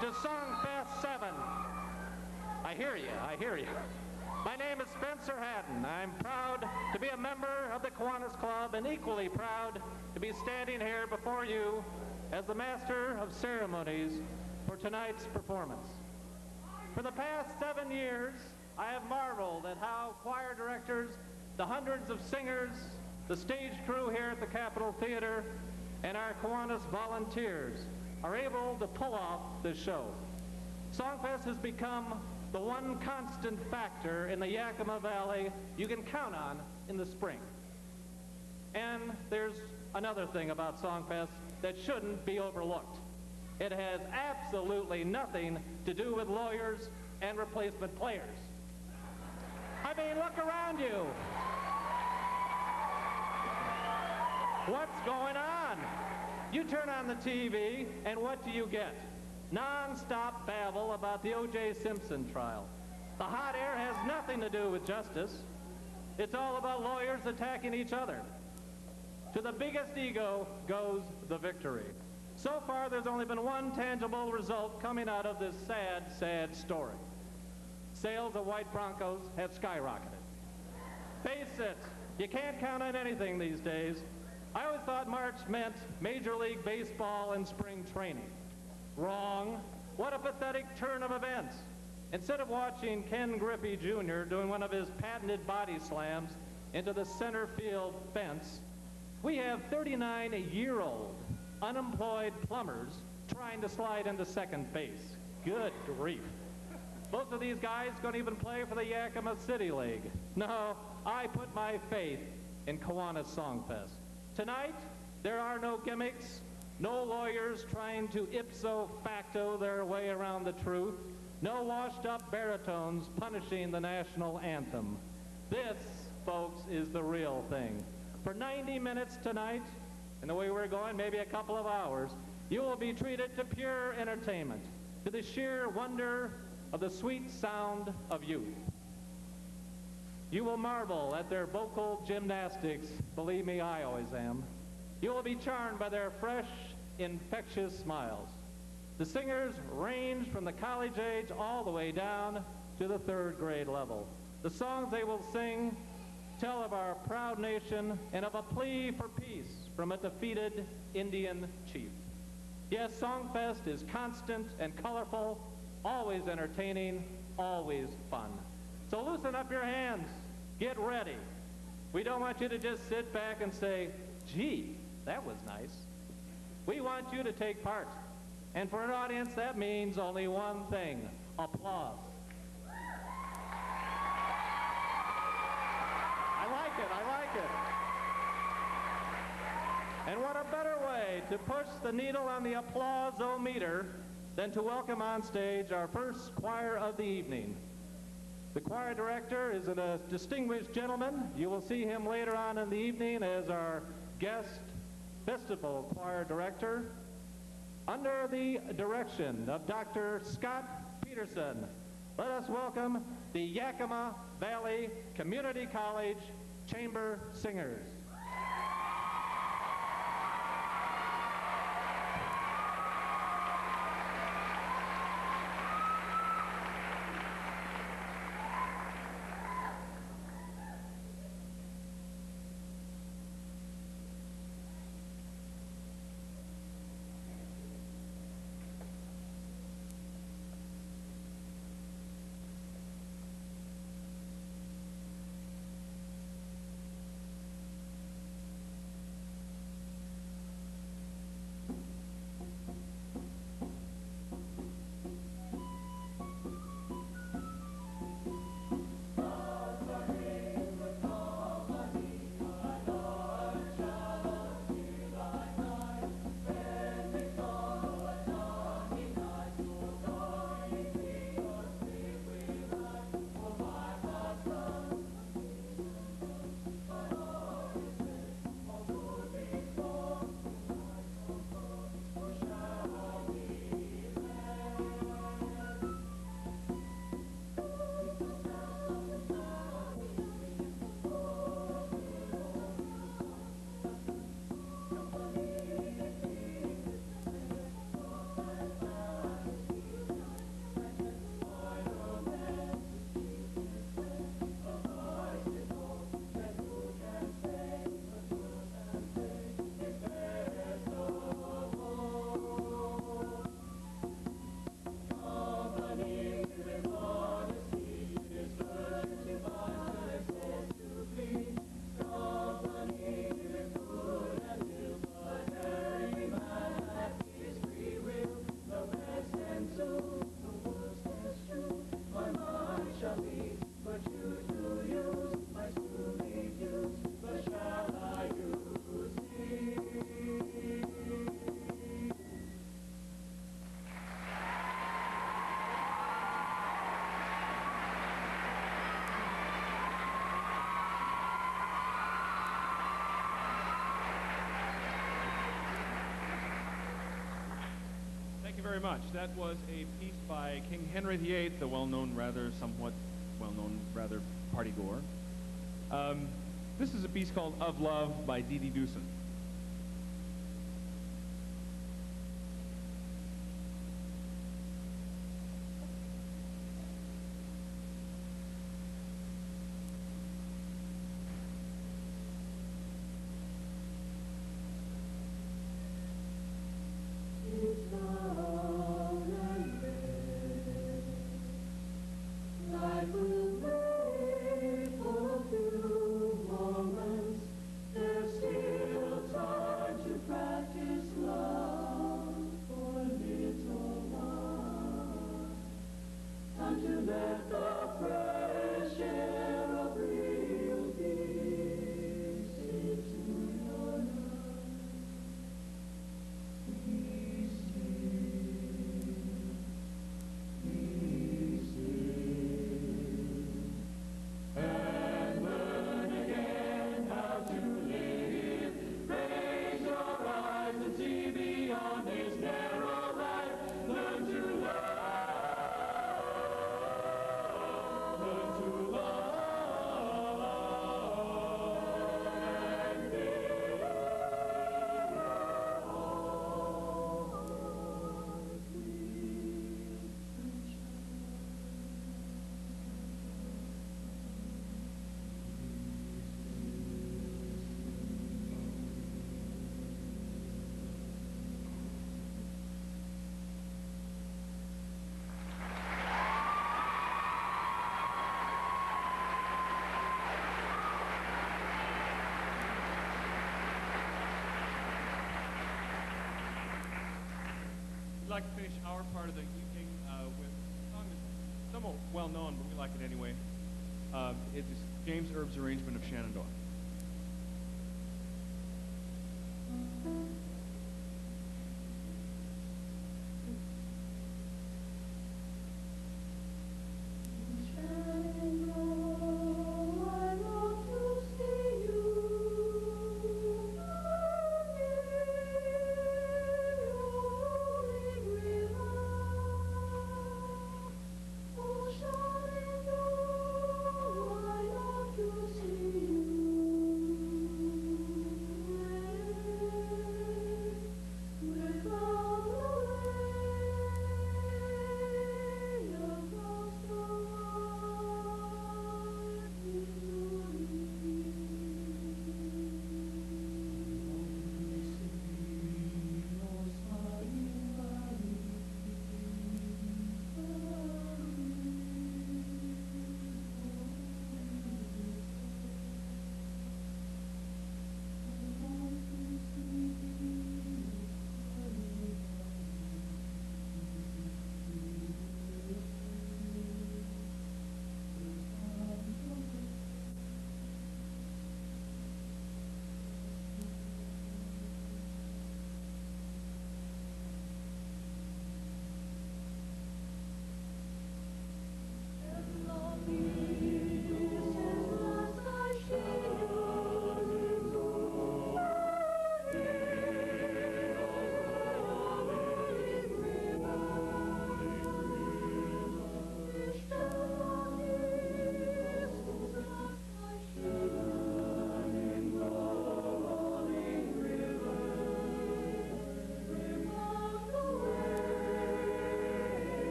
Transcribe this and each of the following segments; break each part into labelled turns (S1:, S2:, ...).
S1: to Songfest 7. I hear you, I hear you. My name is Spencer Haddon. I'm proud to be a member of the Kiwanis Club and equally proud to be standing here before you as the Master of Ceremonies for tonight's performance. For the past 7 years, I have marveled at how choir directors, the hundreds of singers, the stage crew here at the Capitol Theater, and our Kiwanis volunteers are able to pull off this show. Songfest has become the one constant factor in the Yakima Valley you can count on in the spring. And there's another thing about Songfest that shouldn't be overlooked. It has absolutely nothing to do with lawyers and replacement players. I mean, look around you. What's going on? You turn on the TV, and what do you get? Non-stop babble about the O.J. Simpson trial. The hot air has nothing to do with justice. It's all about lawyers attacking each other. To the biggest ego goes the victory. So far, there's only been one tangible result coming out of this sad, sad story. Sales of white Broncos have skyrocketed. Face it, you can't count on anything these days. I always thought March meant Major League Baseball and spring training. Wrong. What a pathetic turn of events. Instead of watching Ken Griffey Jr. doing one of his patented body slams into the center field fence, we have 39-year-old unemployed plumbers trying to slide into second base. Good grief. Both of these guys don't even play for the Yakima City League. No, I put my faith in Kiwanis Songfest. Tonight, there are no gimmicks, no lawyers trying to ipso facto their way around the truth, no washed-up baritones punishing the national anthem. This, folks, is the real thing. For 90 minutes tonight, and the way we're going, maybe a couple of hours, you will be treated to pure entertainment, to the sheer wonder of the sweet sound of youth. You will marvel at their vocal gymnastics. Believe me, I always am. You will be charmed by their fresh, infectious smiles. The singers range from the college age all the way down to the 3rd grade level. The songs they will sing tell of our proud nation and of a plea for peace from a defeated Indian chief. Yes, Songfest is constant and colorful, always entertaining, always fun. So loosen up your hands. Get ready. We don't want you to just sit back and say, gee, that was nice. We want you to take part. And for an audience, that means only one thing: applause. I like it, I like it. And what a better way to push the needle on the applause-o-meter than to welcome on stage our first choir of the evening. The choir director is a distinguished gentleman. You will see him later on in the evening as our guest festival choir director. Under the direction of Dr. Scott Peterson, let us welcome the Yakima Valley Community College Chamber Singers.
S2: very much. That was a piece by King Henry VIII, the somewhat well-known, rather party-goer. This is a piece called Of Love by Dee Dee Doosan. We'd like to finish our part of the evening with a song that's somewhat well known, but we like it anyway. It is James Erb's arrangement of Shenandoah.
S3: See you.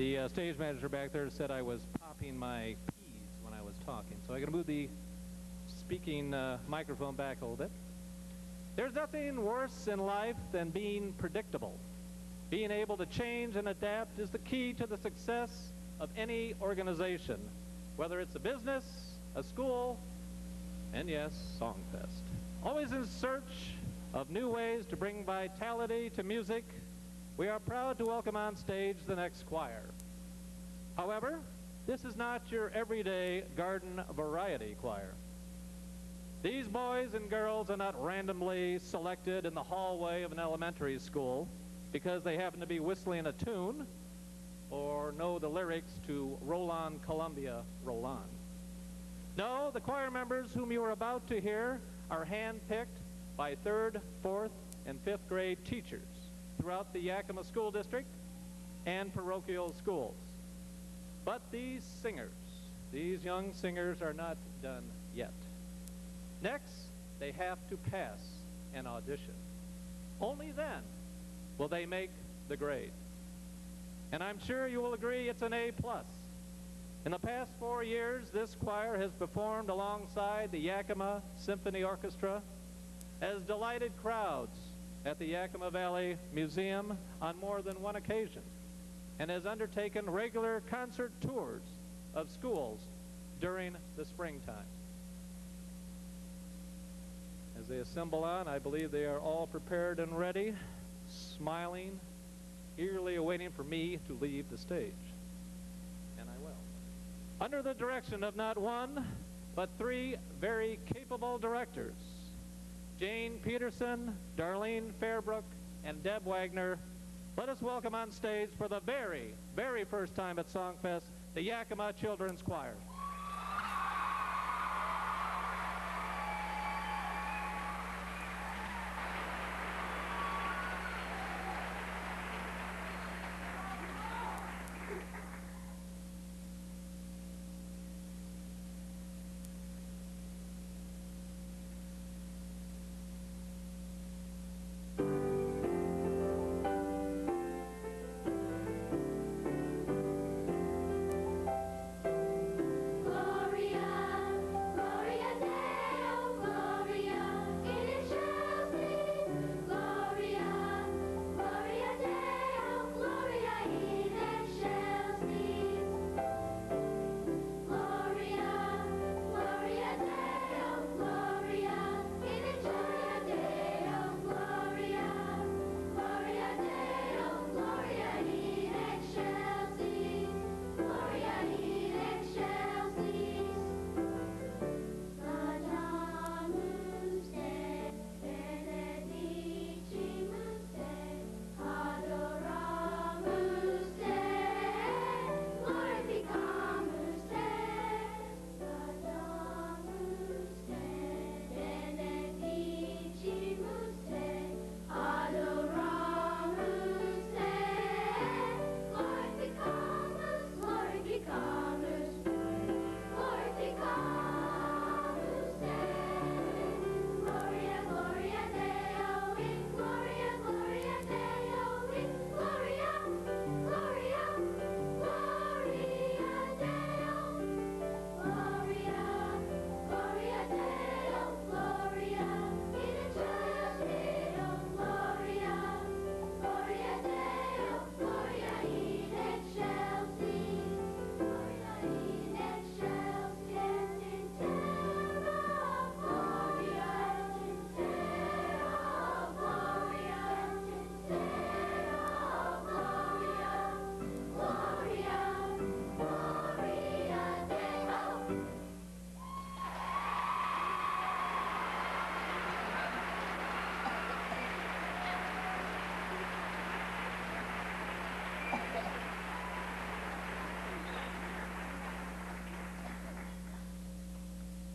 S1: The stage manager back there said I was popping my P's when I was talking, so I'm going to move the speaking microphone back a little bit. There's nothing worse in life than being predictable. Being able to change and adapt is the key to the success of any organization, whether it's a business, a school, and yes, Songfest. Always in search of new ways to bring vitality to music, we are proud to welcome on stage the next choir. However, this is not your everyday garden variety choir. These boys and girls are not randomly selected in the hallway of an elementary school because they happen to be whistling a tune or know the lyrics to Roll On Columbia, Roll On. No, the choir members whom you are about to hear are handpicked by 3rd, 4th, and 5th grade teachers throughout the Yakima School District and parochial schools. But these singers, these young singers, are not done yet. Next, they have to pass an audition. Only then will they make the grade. And I'm sure you will agree it's an A+. In the past 4 years, this choir has performed alongside the Yakima Symphony Orchestra, has delighted crowds at the Yakima Valley Museum on more than one occasion, and has undertaken regular concert tours of schools during the springtime. As they assemble on, I believe they are all prepared and ready, smiling, eagerly awaiting for me to leave the stage. And I will. Under the direction of not one, but 3 very capable directors, Jane Peterson, Darlene Fairbrook, and Deb Wagner, let us welcome on stage for the very, very first time at Songfest, the Yakima Children's Choir.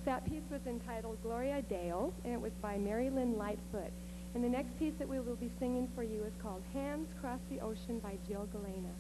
S3: That piece was entitled Gloria Deo, and it was by Mary Lynn Lightfoot. And the next piece that we will be singing for you is called Hands Cross the Ocean by Jill Galena.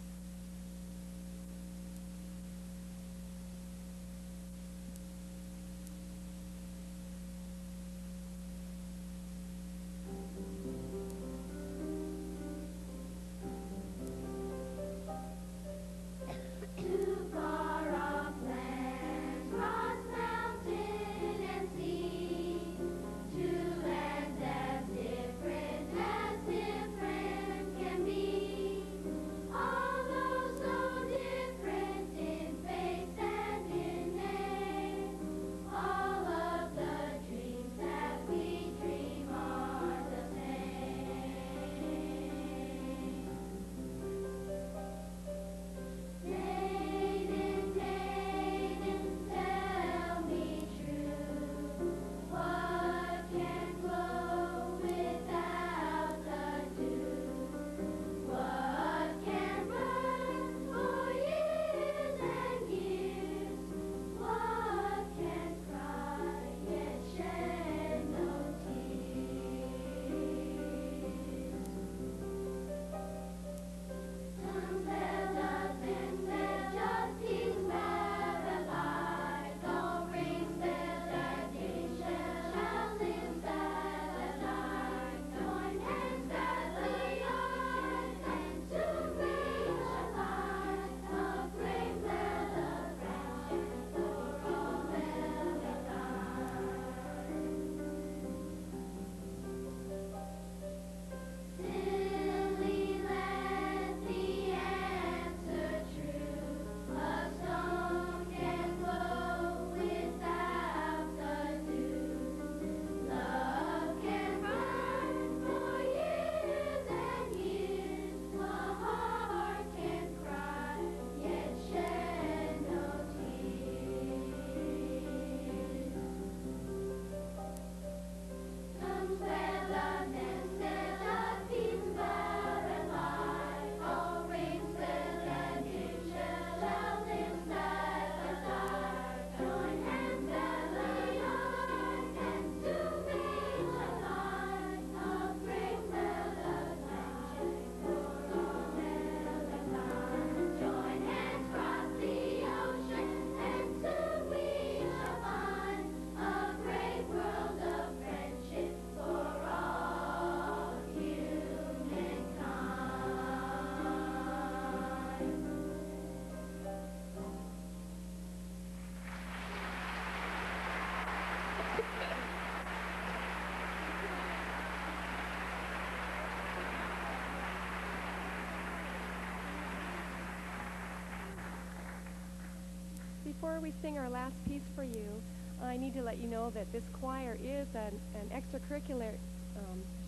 S3: before we sing our last piece for you, I need to let you know that this choir is an extracurricular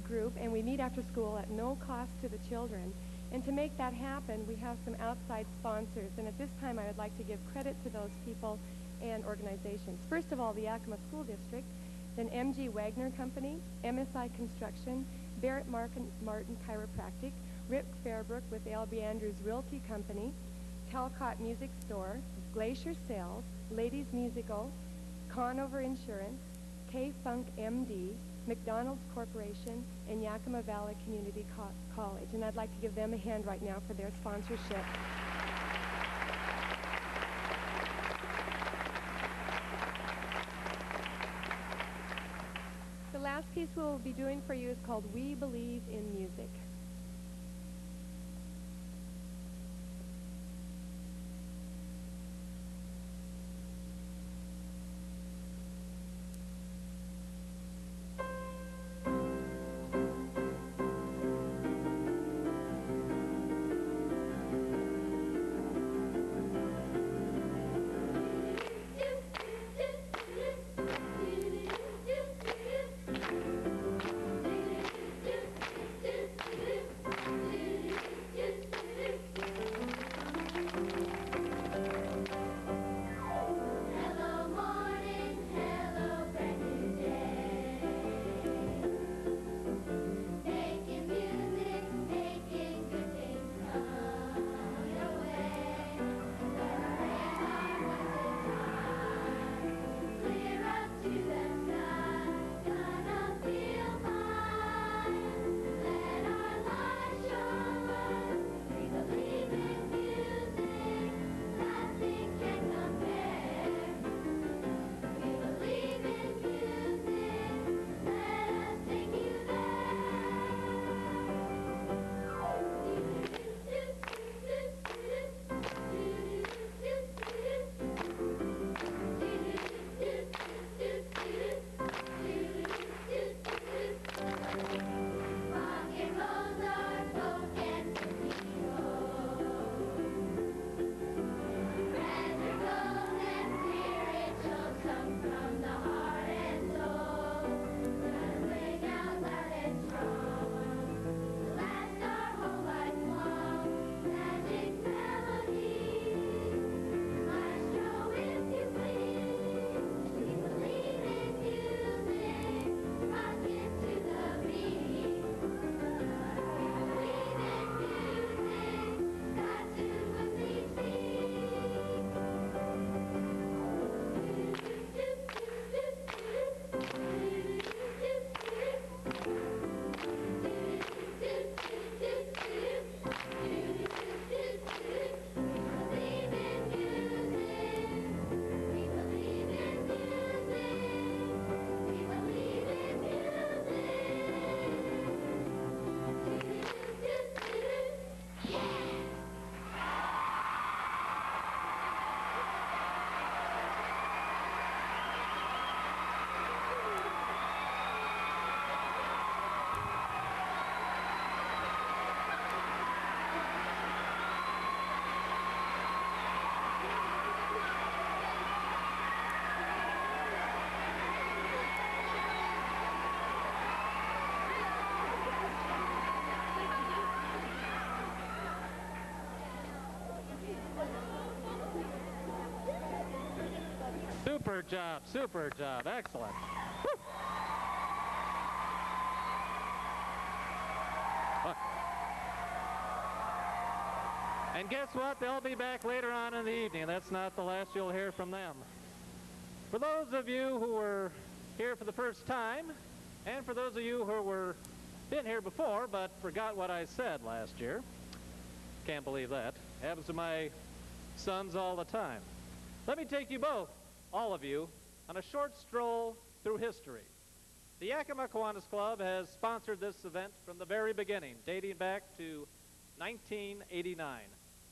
S3: group, and we meet after school at no cost to the children. And to make that happen, we have some outside sponsors. And at this time, I would like to give credit to those people and organizations. First of all, the Yakima School District, then M.G. Wagner Company, MSI Construction, Barrett Martin Chiropractic, Rick Fairbrook with L.B. Andrews Realty Company, Talcott Music Store, Glacier Sales, Ladies Musical, Conover Insurance, K-Funk MD, McDonald's Corporation, and Yakima Valley Community College. And I'd like to give them a hand right now for their sponsorship. The last piece we'll be doing for you is called We Believe in Music.
S1: Super job, excellent. Woo. And guess what? They'll be back later on in the evening. That's not the last you'll hear from them. For those of you who were here for the first time, and for those of you who were been here before but forgot what I said last year, can't believe that. Happens to my sons all the time. Let me take you both, all of you, on a short stroll through history. The Yakima Kiwanis Club has sponsored this event from the very beginning, dating back to 1989.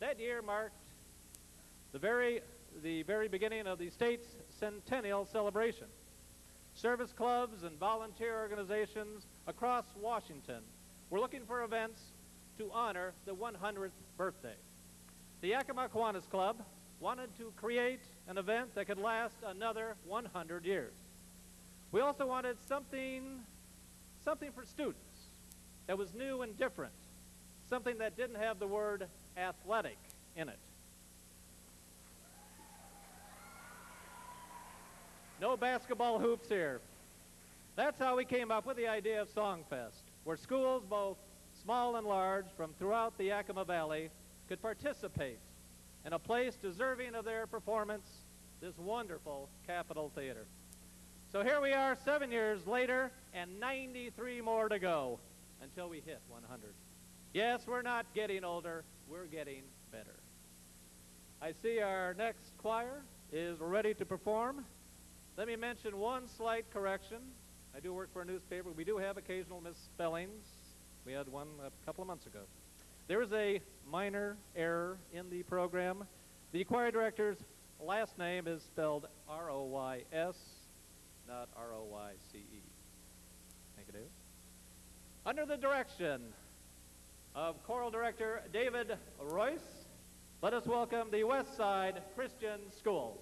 S1: That year marked the very beginning of the state's centennial celebration. Service clubs and volunteer organizations across Washington were looking for events to honor the 100th birthday. The Yakima Kiwanis Club wanted to create an event that could last another 100 years. We also wanted something for students that was new and different, something that didn't have the word athletic in it. No basketball hoops here. That's how we came up with the idea of Songfest, where schools, both small and large, from throughout the Yakima Valley, could participate in a place deserving of their performance, this wonderful Capitol Theater. So here we are 7 years later, and 93 more to go until we hit 100. Yes, we're not getting older, we're getting better. I see our next choir is ready to perform. Let me mention one slight correction. I do work for a newspaper. We do have occasional misspellings. We had one a couple of months ago. There is a minor error in the program. The choir director's last name is spelled R-O-Y-S, not R-O-Y-C-E. Thank you, David. Under the direction of choral director David Royce, let us welcome the West Side Christian School.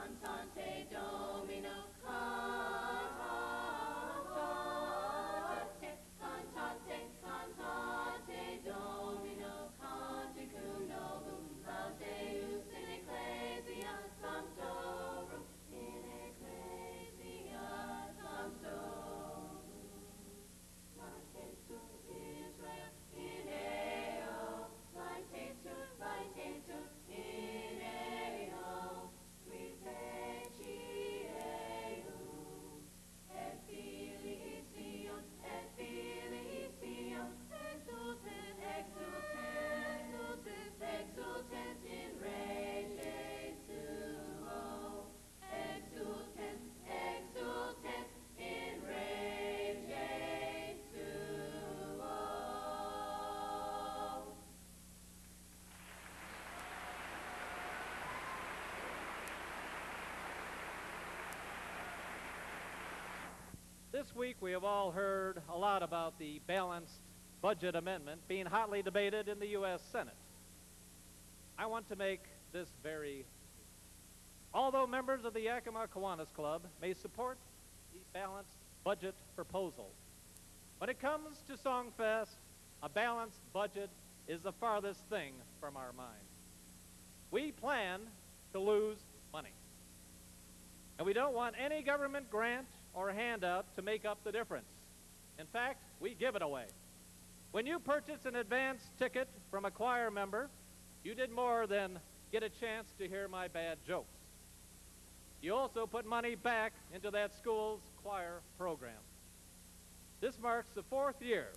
S4: Cantante Domino, cantate, cantate, cantate Domino, canticum novum, laudeus in ecclesia sanctorum, in ecclesia sanctorum. Laetetur Israel in eo, laetetur, laetetur in eo, qui feci eum, et filii Sion, exultent, exultent, exultent in rege suo, exultent, exultent in rege suo.
S1: This week we have all heard a lot about the balanced budget amendment being hotly debated in the U.S. Senate. I want to make this very clear. Although members of the Yakima Kiwanis Club may support the balanced budget proposal, when it comes to Songfest, a balanced budget is the farthest thing from our mind. We plan to lose money. And we don't want any government grant or handout to make up the difference. In fact, we give it away. When you purchase an advance ticket from a choir member, you did more than get a chance to hear my bad jokes. You also put money back into that school's choir program. This marks the 4th year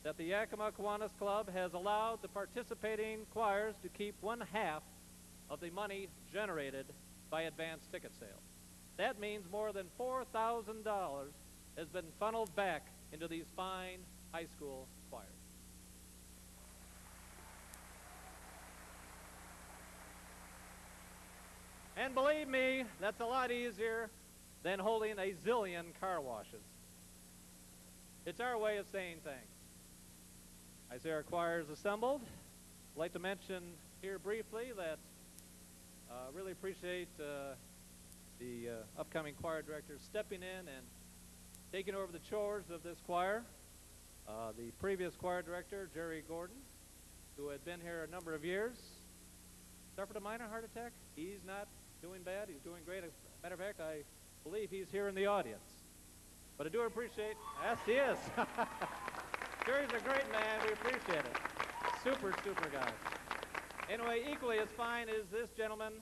S1: that the Yakima Kiwanis Club has allowed the participating choirs to keep 1/2 of the money generated by advance ticket sales. That means more than $4,000 has been funneled back into these fine high school choirs. And believe me, that's a lot easier than holding a zillion car washes. It's our way of saying thanks. I see our choirs assembled. I'd like to mention here briefly that I really appreciate the upcoming choir director stepping in and taking over the chores of this choir. The previous choir director, Jerry Gordon, who had been here a number of years, suffered a minor heart attack. He's not doing bad. He's doing great. As a matter of fact, I believe he's here in the audience. But I do appreciate, yes, he is. Jerry's a great man. We appreciate it. Super, super guy. Anyway, equally as fine is this gentleman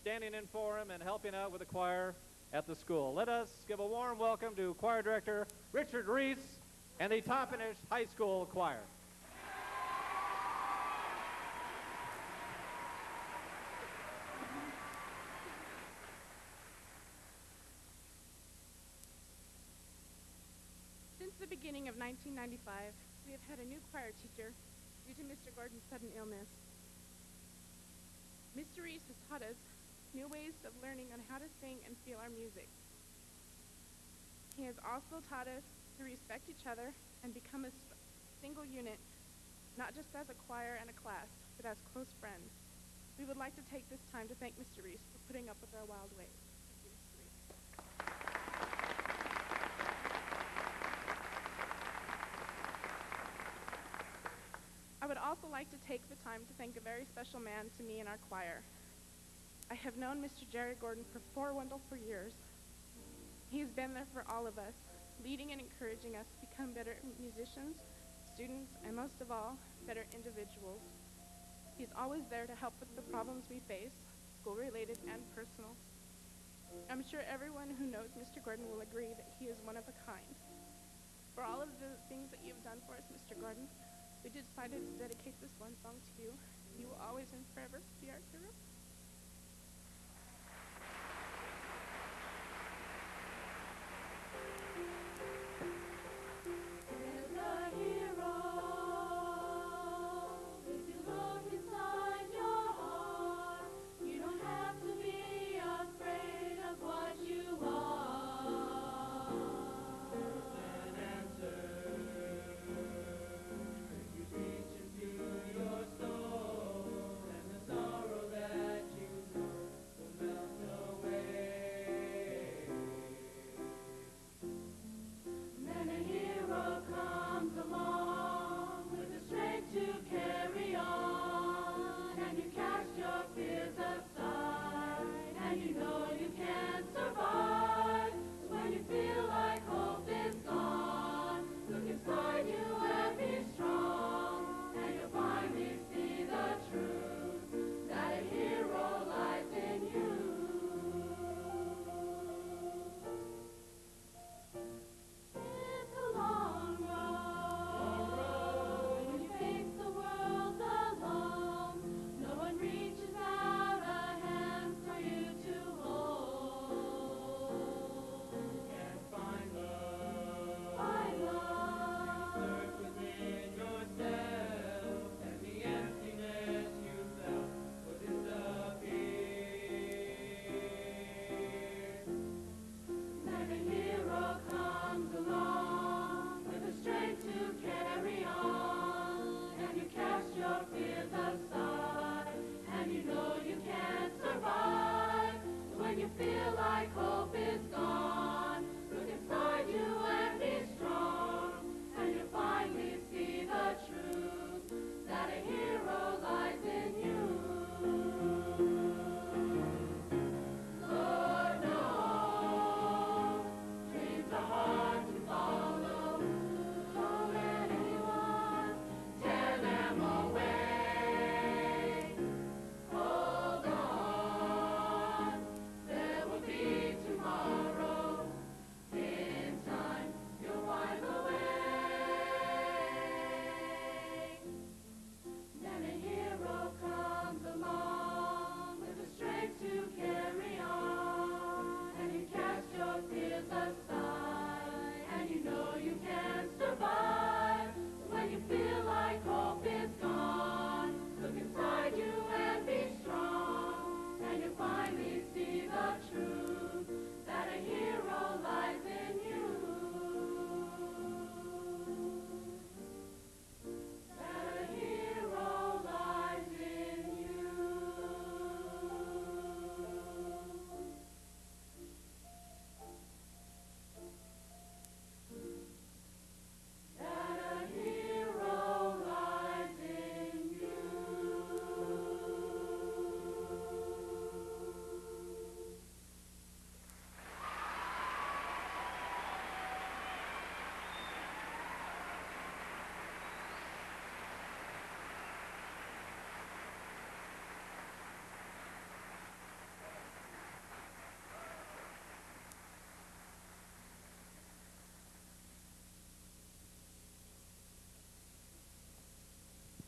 S1: standing in for him and helping out with the choir at the school. Let us give a warm welcome to choir director Richard Reese and the Toppenish High School Choir.
S5: Since the beginning of 1995, we have had a new choir teacher due to Mr. Gordon's sudden illness. Mr. Reese has taught us new ways of learning on how to sing and feel our music. He has also taught us to respect each other and become a single unit, not just as a choir and a class, but as close friends. We would like to take this time to thank Mr. Reese for putting up with our wild ways. Thank you, Mr. Reese. I would also like to take the time to thank a very special man to me and our choir. I have known Mr. Jerry Gordon for 4 wonderful years. He's been there for all of us, leading and encouraging us to become better musicians, students, and most of all, better individuals. He's always there to help with the problems we face, school-related and personal. I'm sure everyone who knows Mr. Gordon will agree that he is one of a kind. For all of the things that you've done for us, Mr. Gordon, we decided to dedicate this one song to you. You will always and forever be our hero.
S4: Your soul and the sorrow that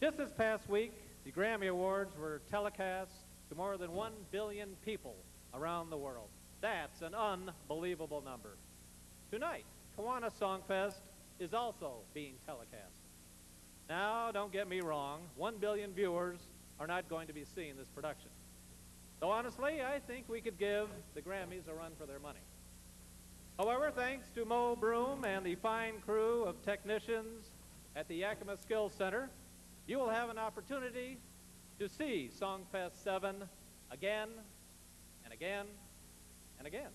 S1: Just this past week, the Grammy Awards were telecast to more than 1 billion people around the world. That's an unbelievable number. Tonight, Kiwanis Songfest is also being telecast. Now, don't get me wrong, 1 billion viewers are not going to be seeing this production. Though honestly, I think we could give the Grammys a run for their money. However, thanks to Mo Broom and the fine crew of technicians at the Yakima Skills Center, you will have an opportunity to see Songfest 7 again and again and again.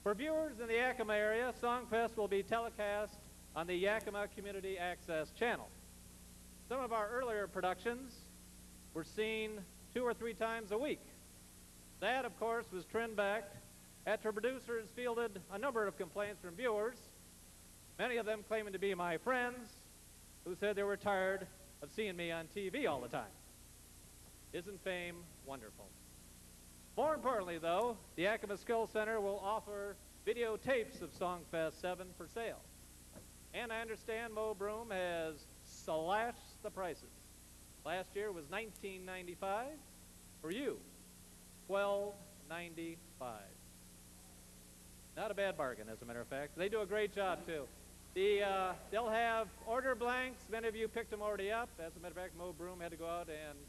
S1: For viewers in the Yakima area, Songfest will be telecast on the Yakima Community Access Channel. Some of our earlier productions were seen 2 or 3 times a week. That, of course, was trimmed back after producers fielded a number of complaints from viewers, many of them claiming to be my friends, who said they were tired of seeing me on TV all the time. Isn't fame wonderful? More importantly, though, the Yakima Skills Center will offer videotapes of Songfest 7 for sale. And I understand Mo Broom has slashed the prices. Last year was $19.95. For you, $12.95. Not a bad bargain, as a matter of fact. They do a great job, too. They'll have order blanks. Many of you picked them already up. As a matter of fact, Mo Broom had to go out and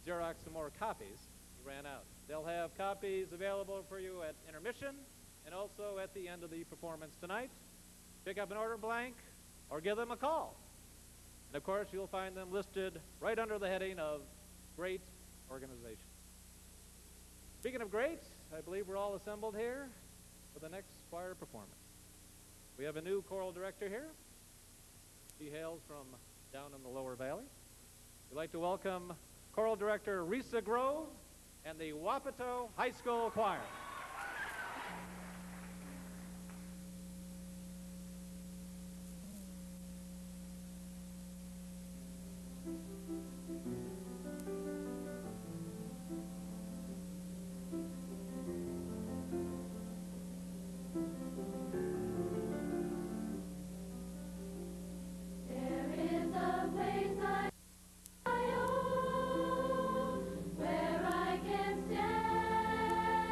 S1: Xerox some more copies. He ran out. They'll have copies available for you at intermission and also at the end of the performance tonight. Pick up an order blank or give them a call. And, of course, you'll find them listed right under the heading of Great Organization. Speaking of great, I believe we're all assembled here for the next choir performance. We have a new choral director here. She hails from down in the Lower Valley. We'd like to welcome choral director Risa Grove and the Wapato High School Choir.
S4: There is a place I own where I can stand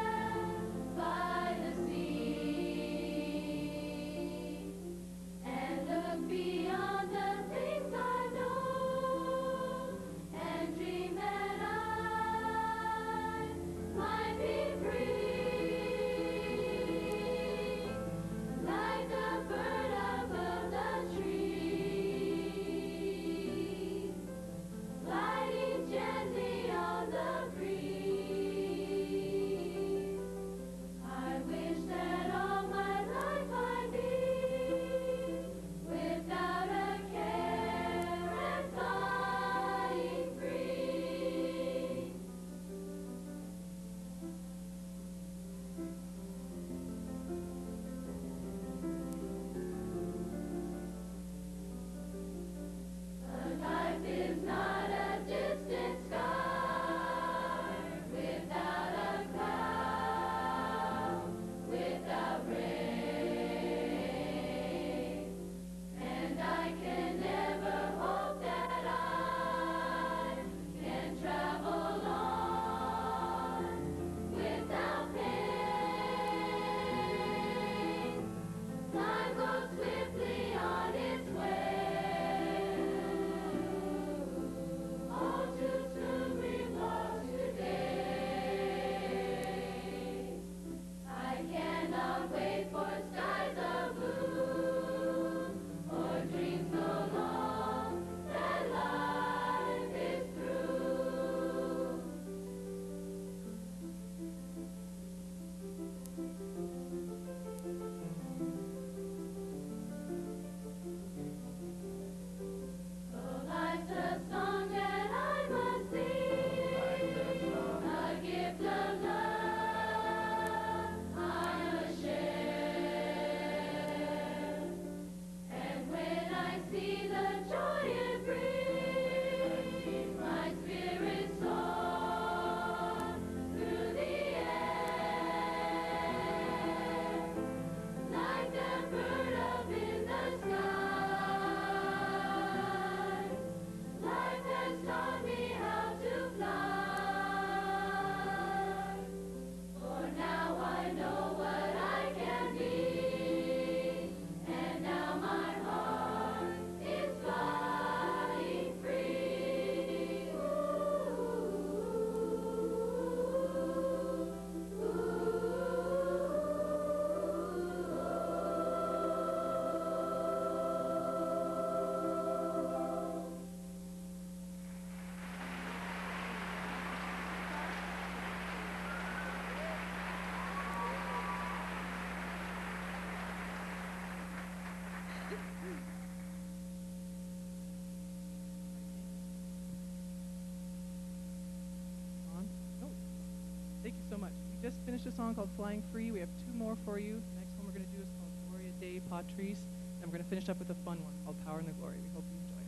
S6: song called Flying Free. We have two more for you. The next one we're going to do is called Gloria Dei Patris. And we're going to finish up with a fun one called Power and the Glory. We hope you enjoy it.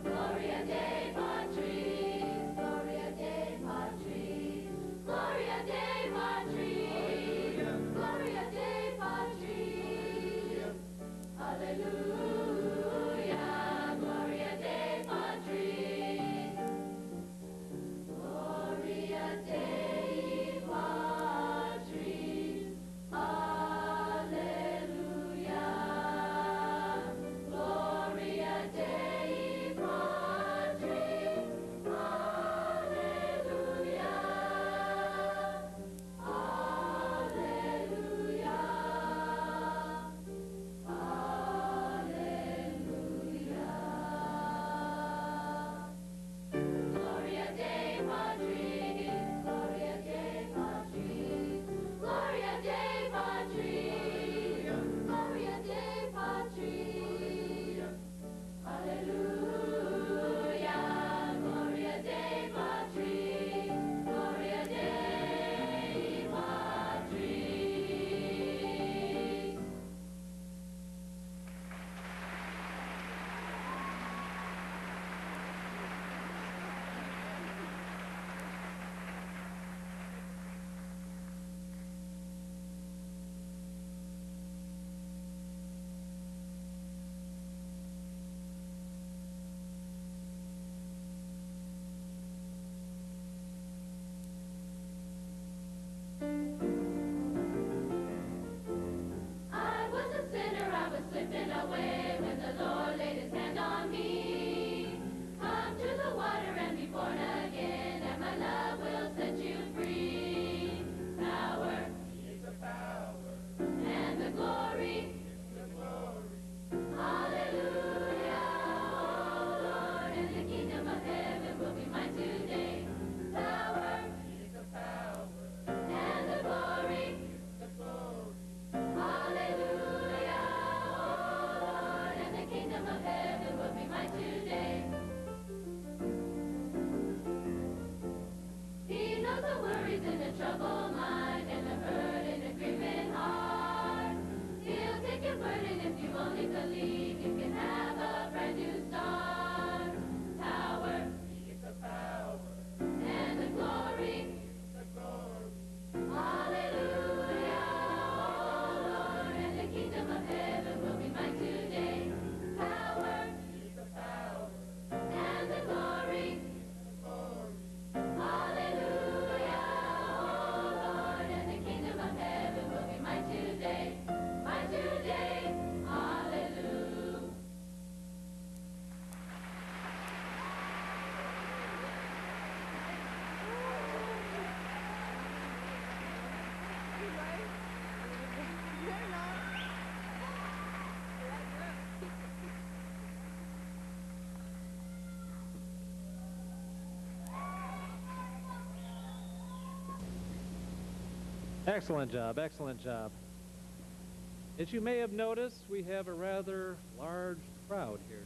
S4: Gloria Dei Patris, Gloria Dei Patris, Gloria Dei Patris, Gloria Dei Patris. Hallelujah, Gloria Dei Patris, Gloria Dei Patris. Hallelujah, Gloria Dei Patris. Hallelujah, Gloria Dei Patris, Gloria Dei Patris, Gloria Dei Patris, Gloria Dei Patris. Hallelujah, Gloria Dei Patris, Gloria Dei Patris. I was a sinner, I was slipping away when the Lord laid his hand on me. Come to the water and be born again, and my love will set you free. Power, and the glory. Hallelujah, oh Lord, and the kingdom of heaven will be mine today. Power, and the glory. Hallelujah, oh Lord, and the kingdom of heaven will be mine today. He knows the worries in a troubled mind and the hurt in a grieving heart. He'll take your burden if you only believe. You can have a brand new start. Power, and the glory. Hallelujah, oh Lord, and the kingdom of heaven will be mine today. Power, and the glory. Hallelujah, oh Lord, and the kingdom of heaven will be mine today. Mine today. Hallelujah.
S1: Excellent job, excellent job. As you may have noticed, we have a rather large crowd here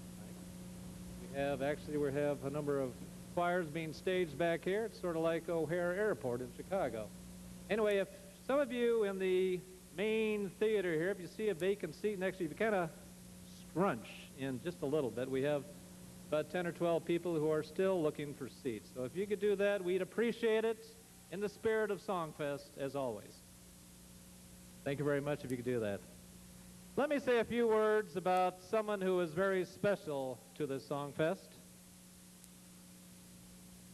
S1: tonight. We have a number of choirs being staged back here. It's sort of like O'Hare Airport in Chicago. Anyway, if some of you in the main theater here, if you see a vacant seat next to you, you kind of scrunch in just a little bit. We have about 10 or 12 people who are still looking for seats. So if you could do that, we'd appreciate it in the spirit of Songfest, as always. Thank you very much if you could do that. Let me say a few words about someone who is very special to this Songfest,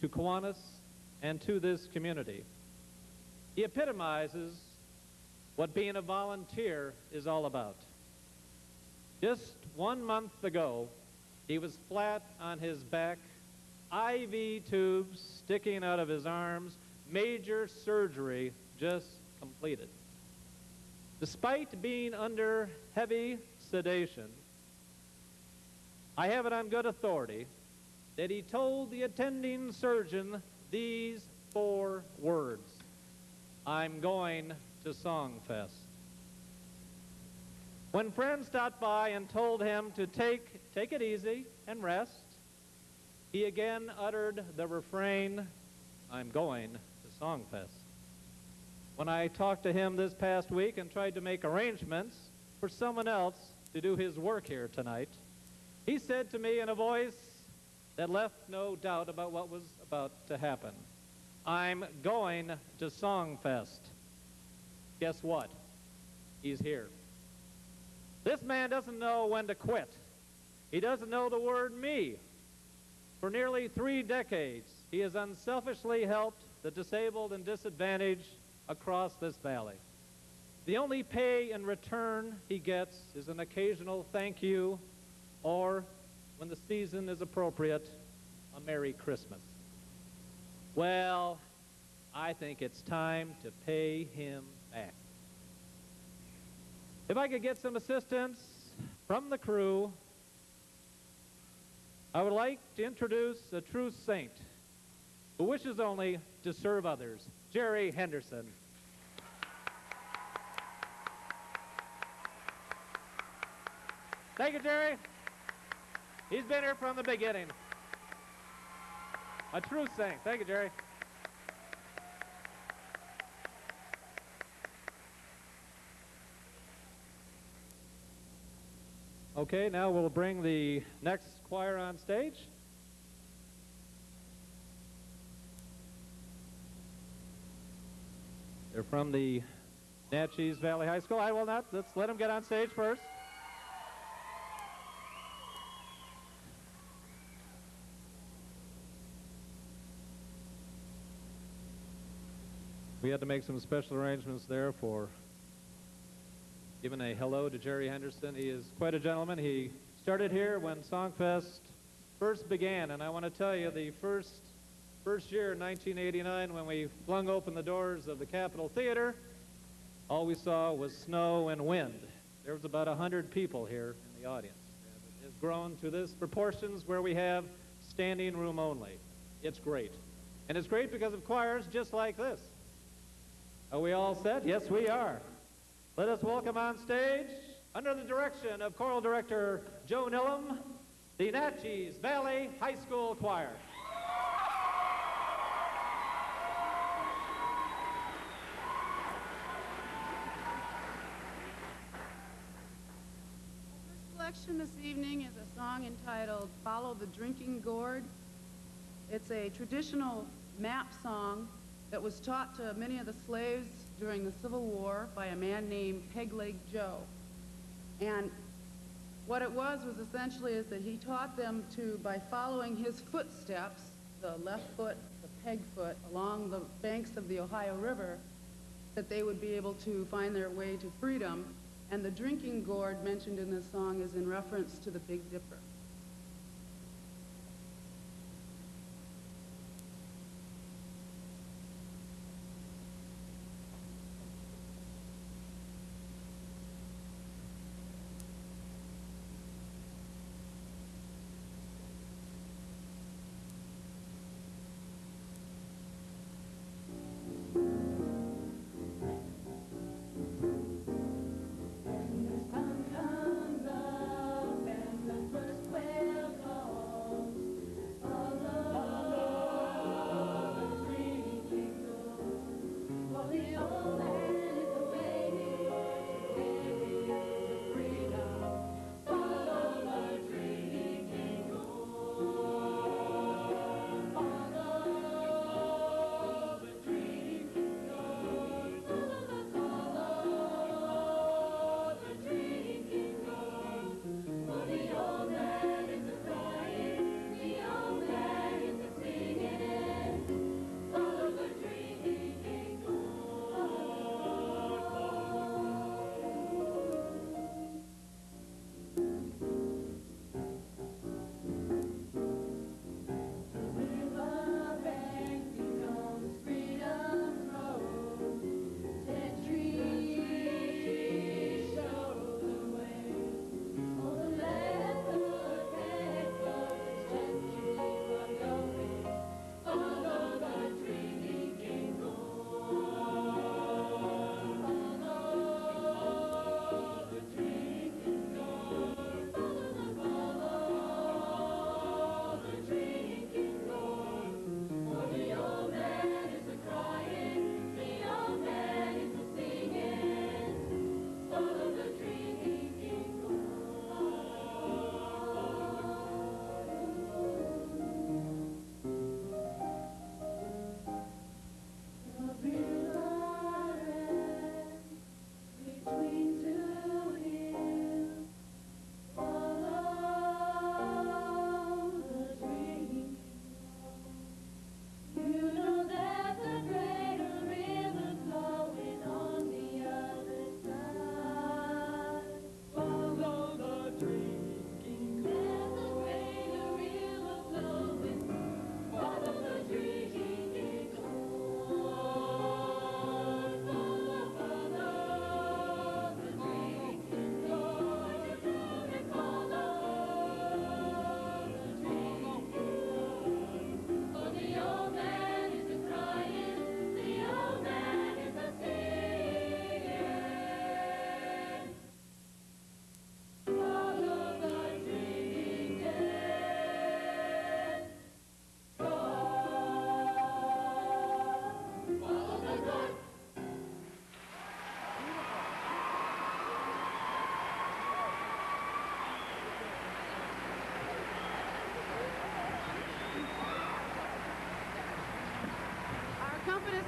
S1: to Kiwanis, and to this community. He epitomizes what being a volunteer is all about. Just 1 month ago, he was flat on his back, IV tubes sticking out of his arms, major surgery just completed. Despite being under heavy sedation, I have it on good authority that he told the attending surgeon these 4 words: I'm going to Songfest. When friends stopped by and told him to take it easy and rest, he again uttered the refrain, I'm going to Songfest. When I talked to him this past week and tried to make arrangements for someone else to do his work here tonight, he said to me in a voice that left no doubt about what was about to happen, I'm going to Songfest. Guess what? He's here. This man doesn't know when to quit. He doesn't know the word me. For nearly 3 decades, he has unselfishly helped the disabled and disadvantaged across this valley. The only pay in return he gets is an occasional thank you, or, when the season is appropriate, a Merry Christmas. Well, I think it's time to pay him back. If I could get some assistance from the crew, I would like to introduce a true saint who wishes only to serve others, Jerry Henderson. Thank you, Jerry. He's been here from the beginning. A true saint. Thank you, Jerry. Okay, now we'll bring the next choir on stage. They're from the Natchez Valley High School. I will not. Let's let them get on stage first. We had to make some special arrangements there for giving a hello to Jerry Henderson. He is quite a gentleman. He started here when Songfest first began, and I want to tell you, the first year in 1989, when we flung open the doors of the Capitol Theater, all we saw was snow and wind. There was about 100 people here in the audience. And it has grown to this proportions where we have standing room only. It's great. And it's great because of choirs just like this. Are we all set? Yes, we are. Let us welcome on stage, under the direction of choral director Joe Nillum, the Natchez Valley High School Choir.
S7: The first selection this evening is a song entitled Follow the Drinking Gourd. It's a traditional map song that was taught to many of the slaves during the Civil War by a man named Peg-Leg Joe. And what it was essentially is that he taught them to, by following his footsteps, the left foot, the peg foot, along the banks of the Ohio River, that they would be able to find their way to freedom. And the drinking gourd mentioned in this song is in reference to the Big Dipper.
S4: Sun comes up and the first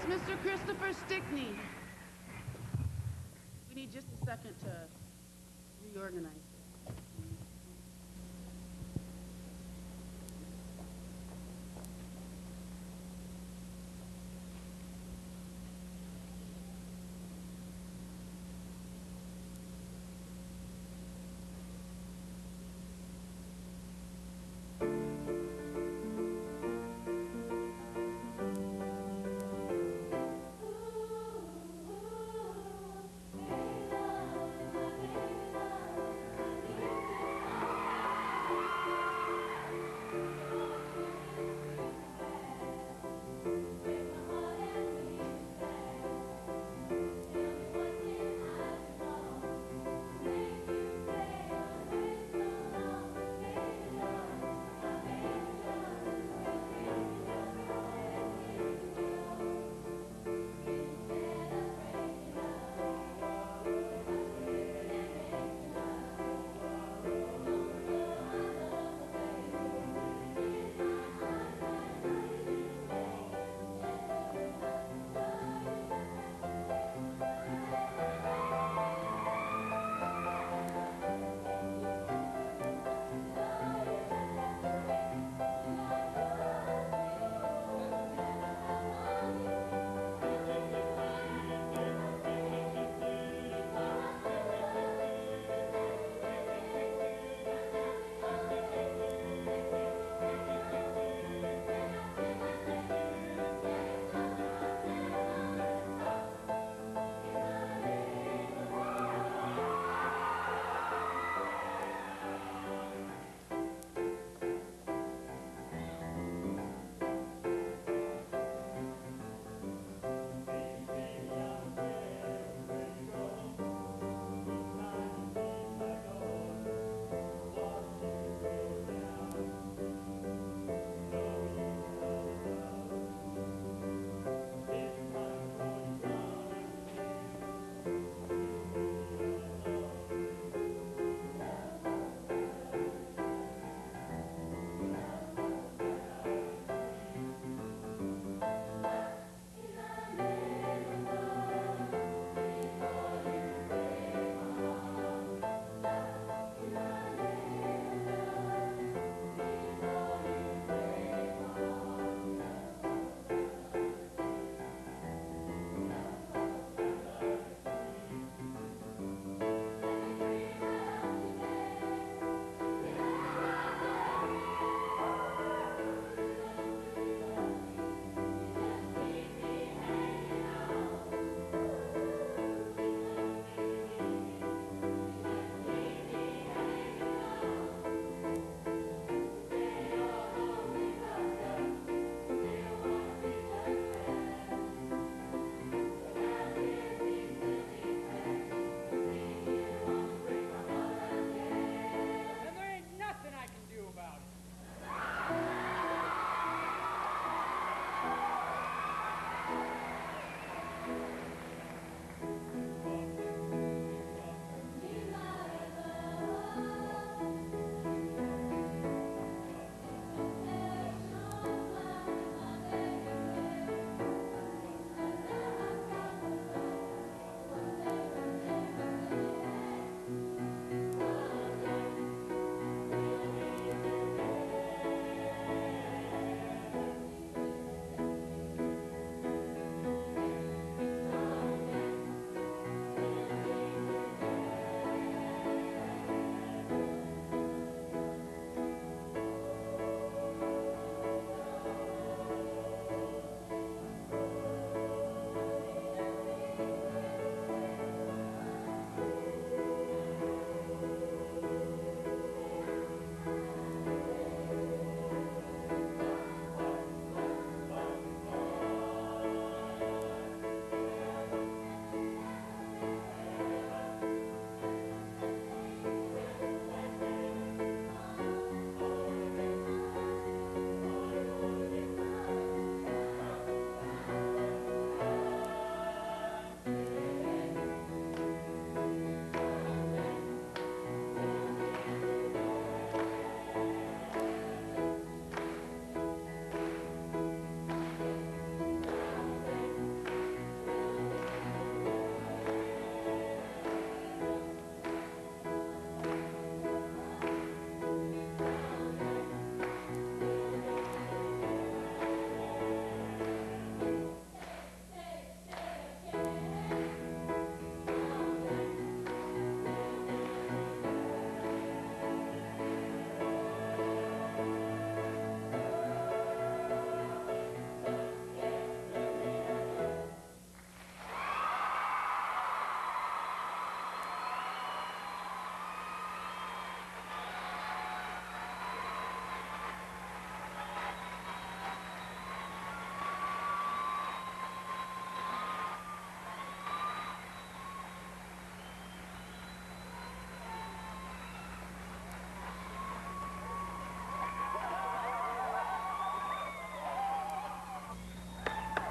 S7: Mr. Christopher Stickney. We need just a second to reorganize.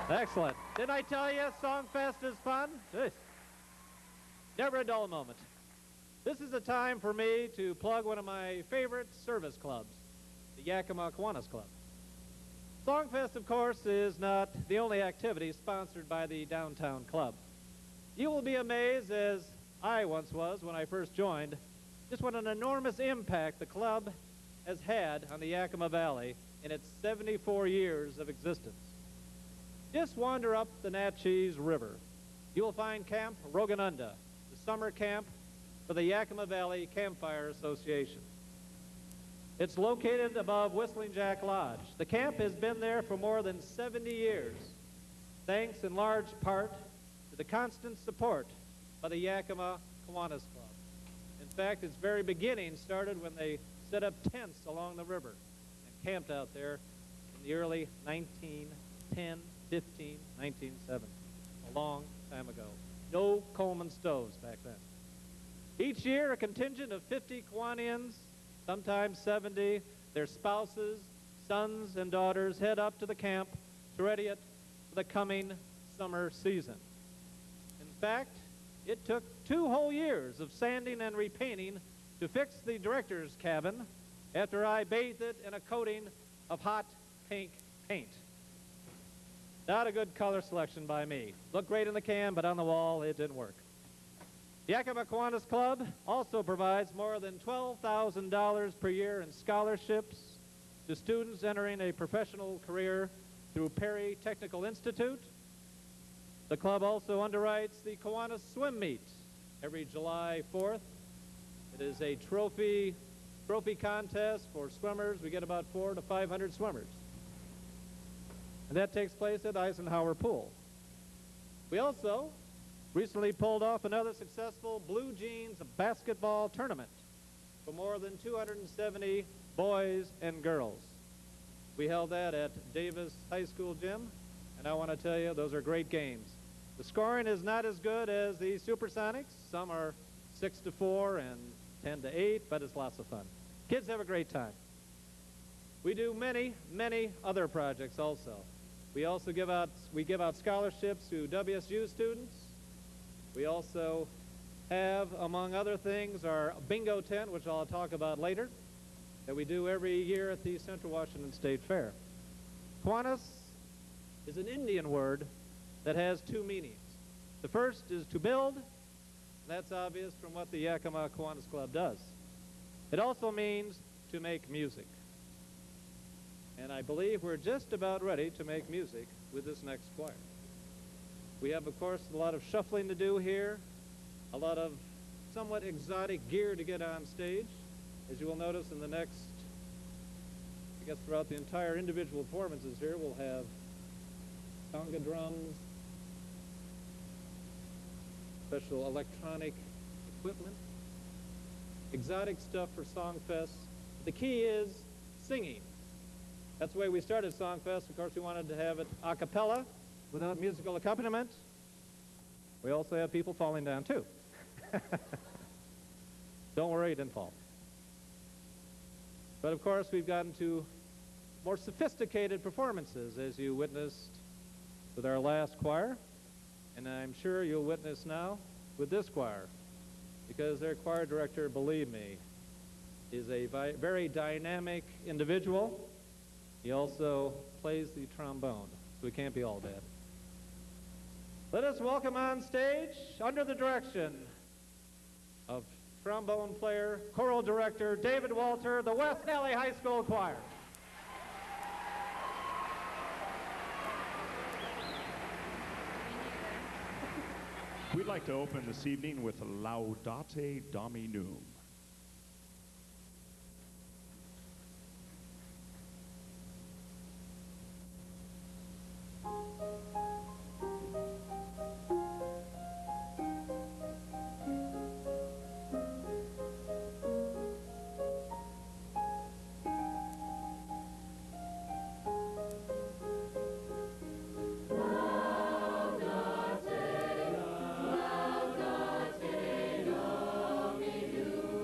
S1: Excellent. Didn't I tell you Songfest is fun? Jeez. Never a dull moment. This is a time for me to plug one of my favorite service clubs, the Yakima Kiwanis Club. Songfest, of course, is not the only activity sponsored by the downtown club. You will be amazed, as I once was when I first joined, just what an enormous impact the club has had on the Yakima Valley in its 74 years of existence. Just wander up the Natchez River. You will find Camp Roganunda, the summer camp for the Yakima Valley Campfire Association. It's located above Whistling Jack Lodge. The camp has been there for more than 70 years, thanks in large part to the constant support by the Yakima Kiwanis Club. In fact, its very beginning started when they set up tents along the river and camped out there in the early 1910, 15, 1970, a long time ago. No Coleman stoves back then. Each year, a contingent of 50 Kiwanians, sometimes 70, their spouses, sons, and daughters head up to the camp to ready it for the coming summer season. In fact, it took 2 whole years of sanding and repainting to fix the director's cabin after I bathed it in a coating of hot pink paint. Not a good color selection by me. Looked great in the can, but on the wall, it didn't work. The Yakima Kiwanis Club also provides more than $12,000 per year in scholarships to students entering a professional career through Perry Technical Institute. The club also underwrites the Kiwanis Swim Meet every July 4th. It is a trophy contest for swimmers. We get about 400 to 500 swimmers. And that takes place at Eisenhower Pool. We also recently pulled off another successful Blue Jeans basketball tournament for more than 270 boys and girls. We held that at Davis High School gym, and I want to tell you, those are great games. The scoring is not as good as the Supersonics. Some are 6-4 and 10-8, but it's lots of fun. Kids have a great time. We do many, many other projects also. We also give out scholarships to WSU students. We also have, among other things, our bingo tent, which I'll talk about later, that we do every year at the Central Washington State Fair. Kiwanis is an Indian word that has 2 meanings. The first is to build. That's obvious from what the Yakima Kiwanis Club does. It also means to make music. And I believe we're just about ready to make music with this next choir. We have, of course, a lot of shuffling to do here, a lot of somewhat exotic gear to get on stage. As you will notice in the next, I guess throughout the entire individual performances here, we'll have conga drums, special electronic equipment, exotic stuff for Songfest. The key is singing. That's the way we started Songfest. Of course, we wanted to have it a cappella without musical accompaniment. We also have people falling down, too. Don't worry, it didn't fall. But, of course, we've gotten to more sophisticated performances, as you witnessed with our last choir. And I'm sure you'll witness now with this choir, because their choir director, believe me, is a very dynamic individual. He also plays the trombone, so it can't be all bad. Let us welcome on stage, under the direction of trombone player, choral director David Walter, the West Valley High School Choir.
S8: We'd like to open this evening with Laudate Dominum.
S4: Laudate Domino.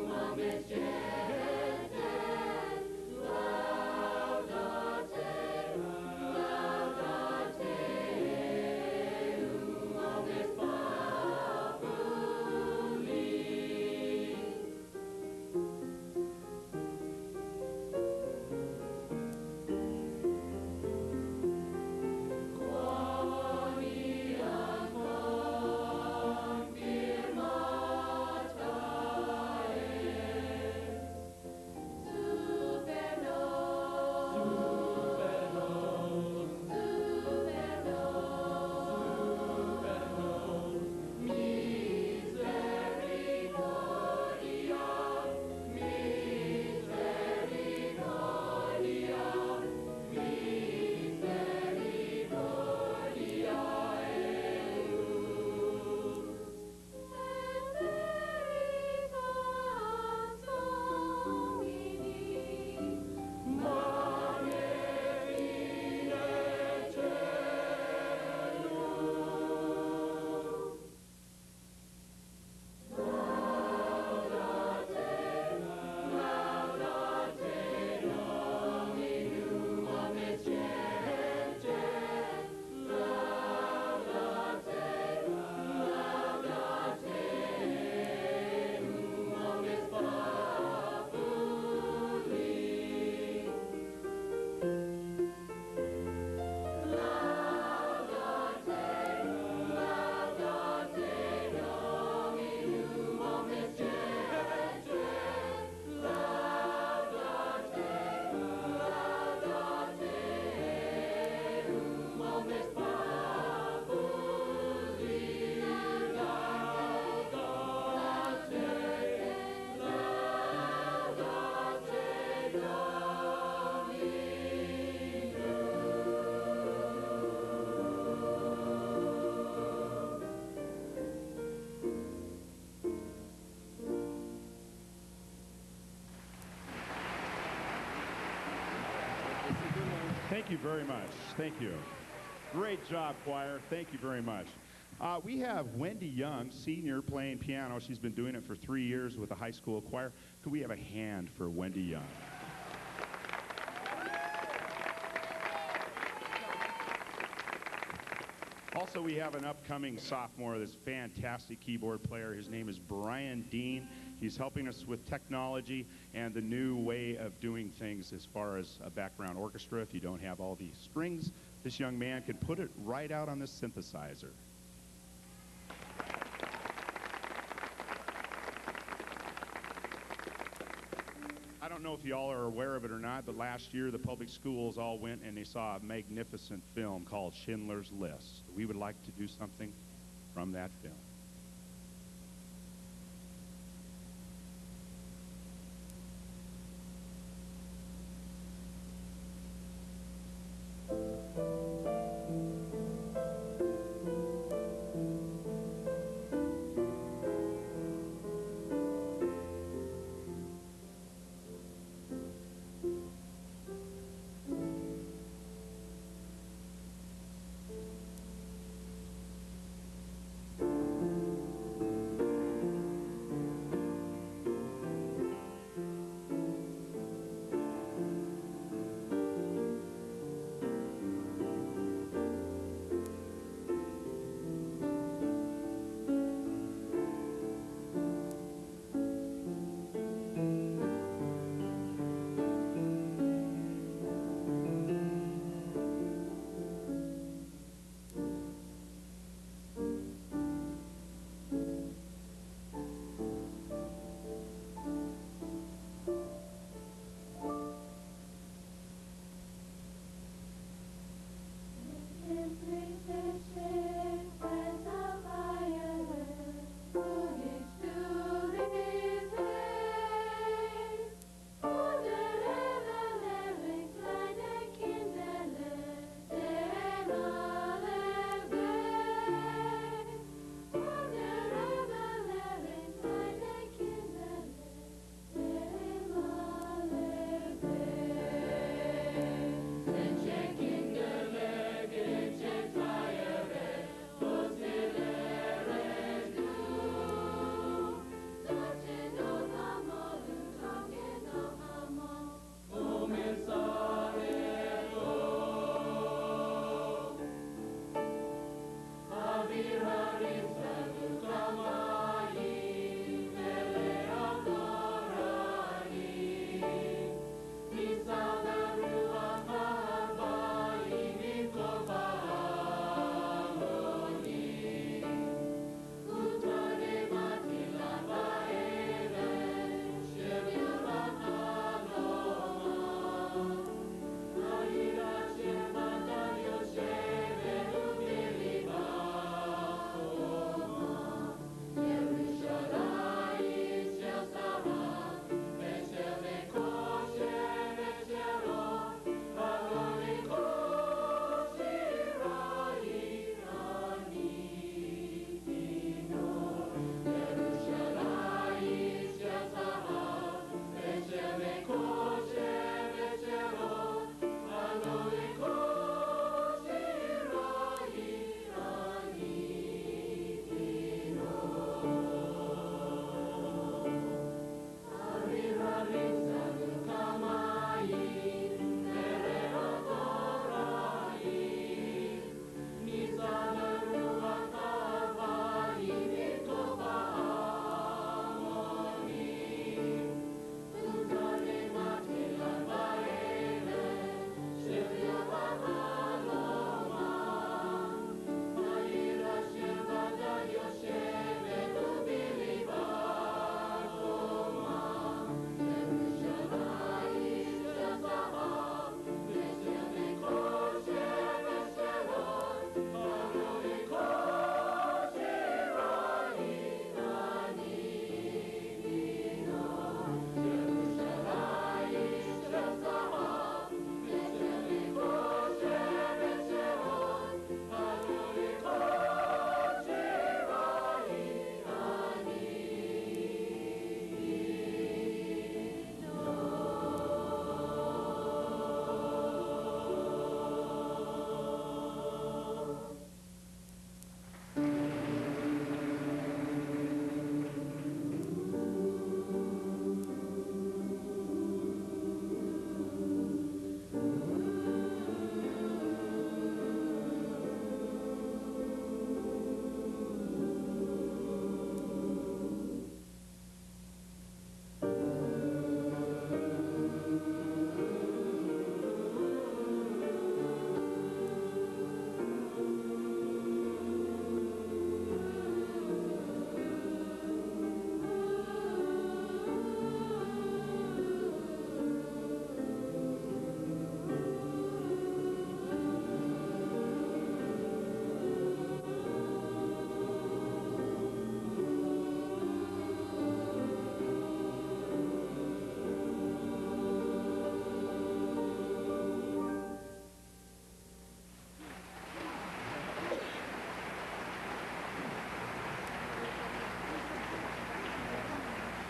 S8: Thank you very much. Thank you. Great job, choir. Thank you very much. We have Wendy Young, senior, playing piano. She's been doing it for 3 years with the high school choir. Could we have a hand for Wendy Young? Also, we have an upcoming sophomore, this fantastic keyboard player. His name is Brian Dean. He's helping us with technology and the new way of doing things as far as a background orchestra. If you don't have all the strings, this young man can put it right out on the synthesizer. I don't know if you all are aware of it or not, but last year the public schools all went and they saw a magnificent film called Schindler's List. We would like to do something from that film.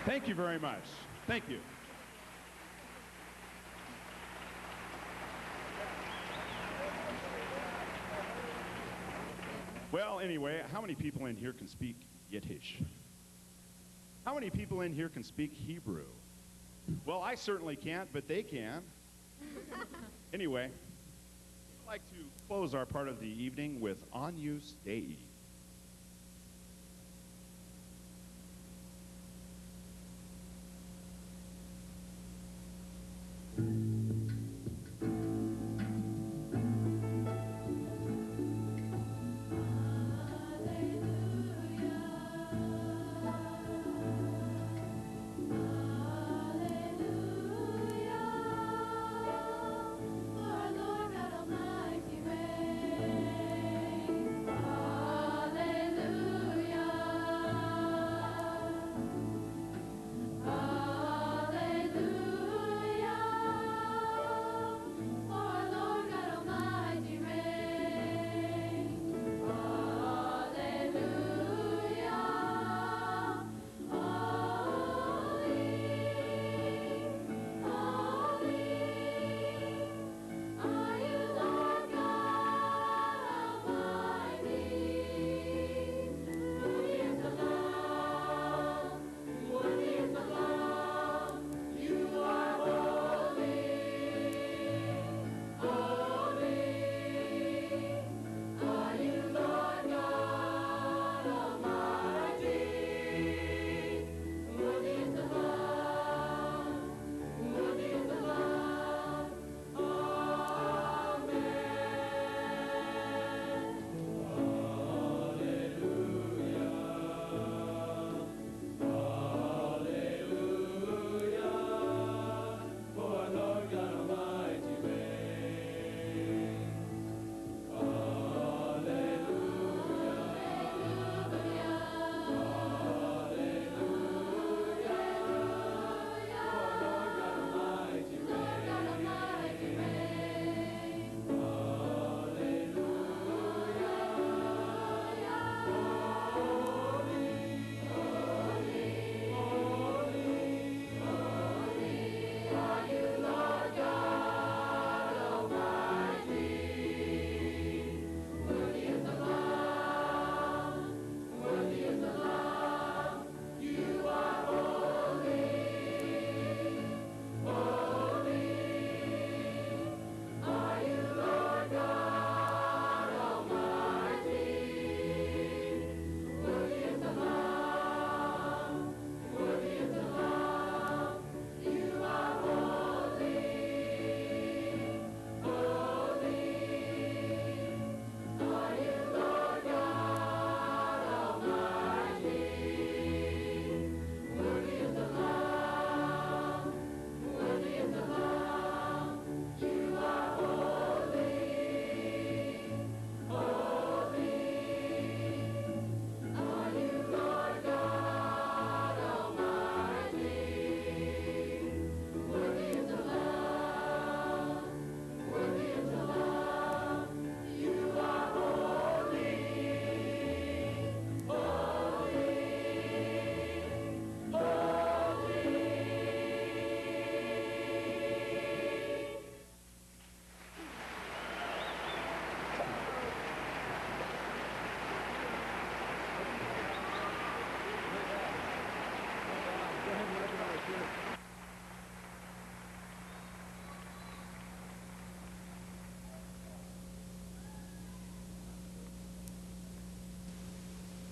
S8: Thank you very much. Thank you. Well, anyway, how many people in here can speak Yiddish? How many people in here can speak Hebrew? Well, I certainly can't, but they can. Anyway, I'd like to close our part of the evening with Agnus Dei.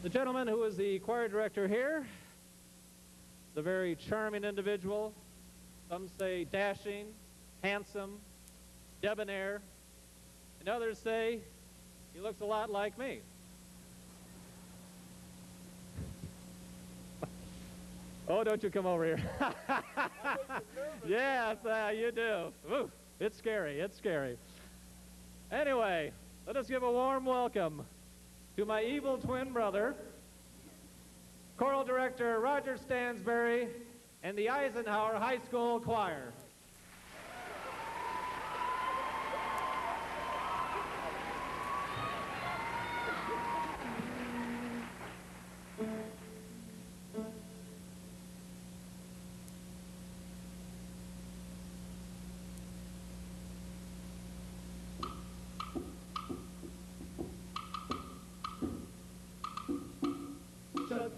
S1: The gentleman who is the choir director here is a very charming individual. Some say dashing, handsome, debonair, and others say he looks a lot like me. Oh, don't you come over here. Yes, you do. Ooh, it's scary, it's scary. Anyway, let us give a warm welcome to my evil twin brother, choral director Roger Stansberry, and the Eisenhower High School Choir.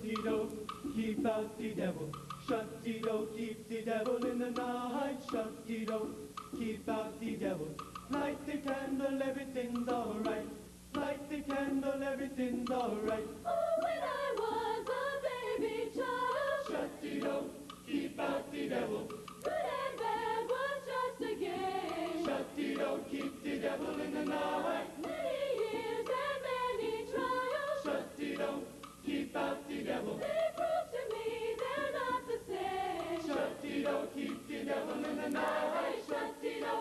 S9: Shut-dee-do, keep out the devil. Shut-dee-do, keep the devil in the night. Shut-dee-do, keep out the devil. Light the candle, everything's alright. Light the candle, everything's alright.
S4: Oh, when I was a baby child,
S9: Shut-dee-do, keep out the devil.
S4: good and bad was just a game.
S9: Shut-dee-do, keep the devil in the night.
S4: Many years and many trials,
S9: Shut-dee-do, keep out the devil.
S4: they proved to me they're not the same.
S9: Shut-dee-do, keep the devil in the night. Shut-dee-do,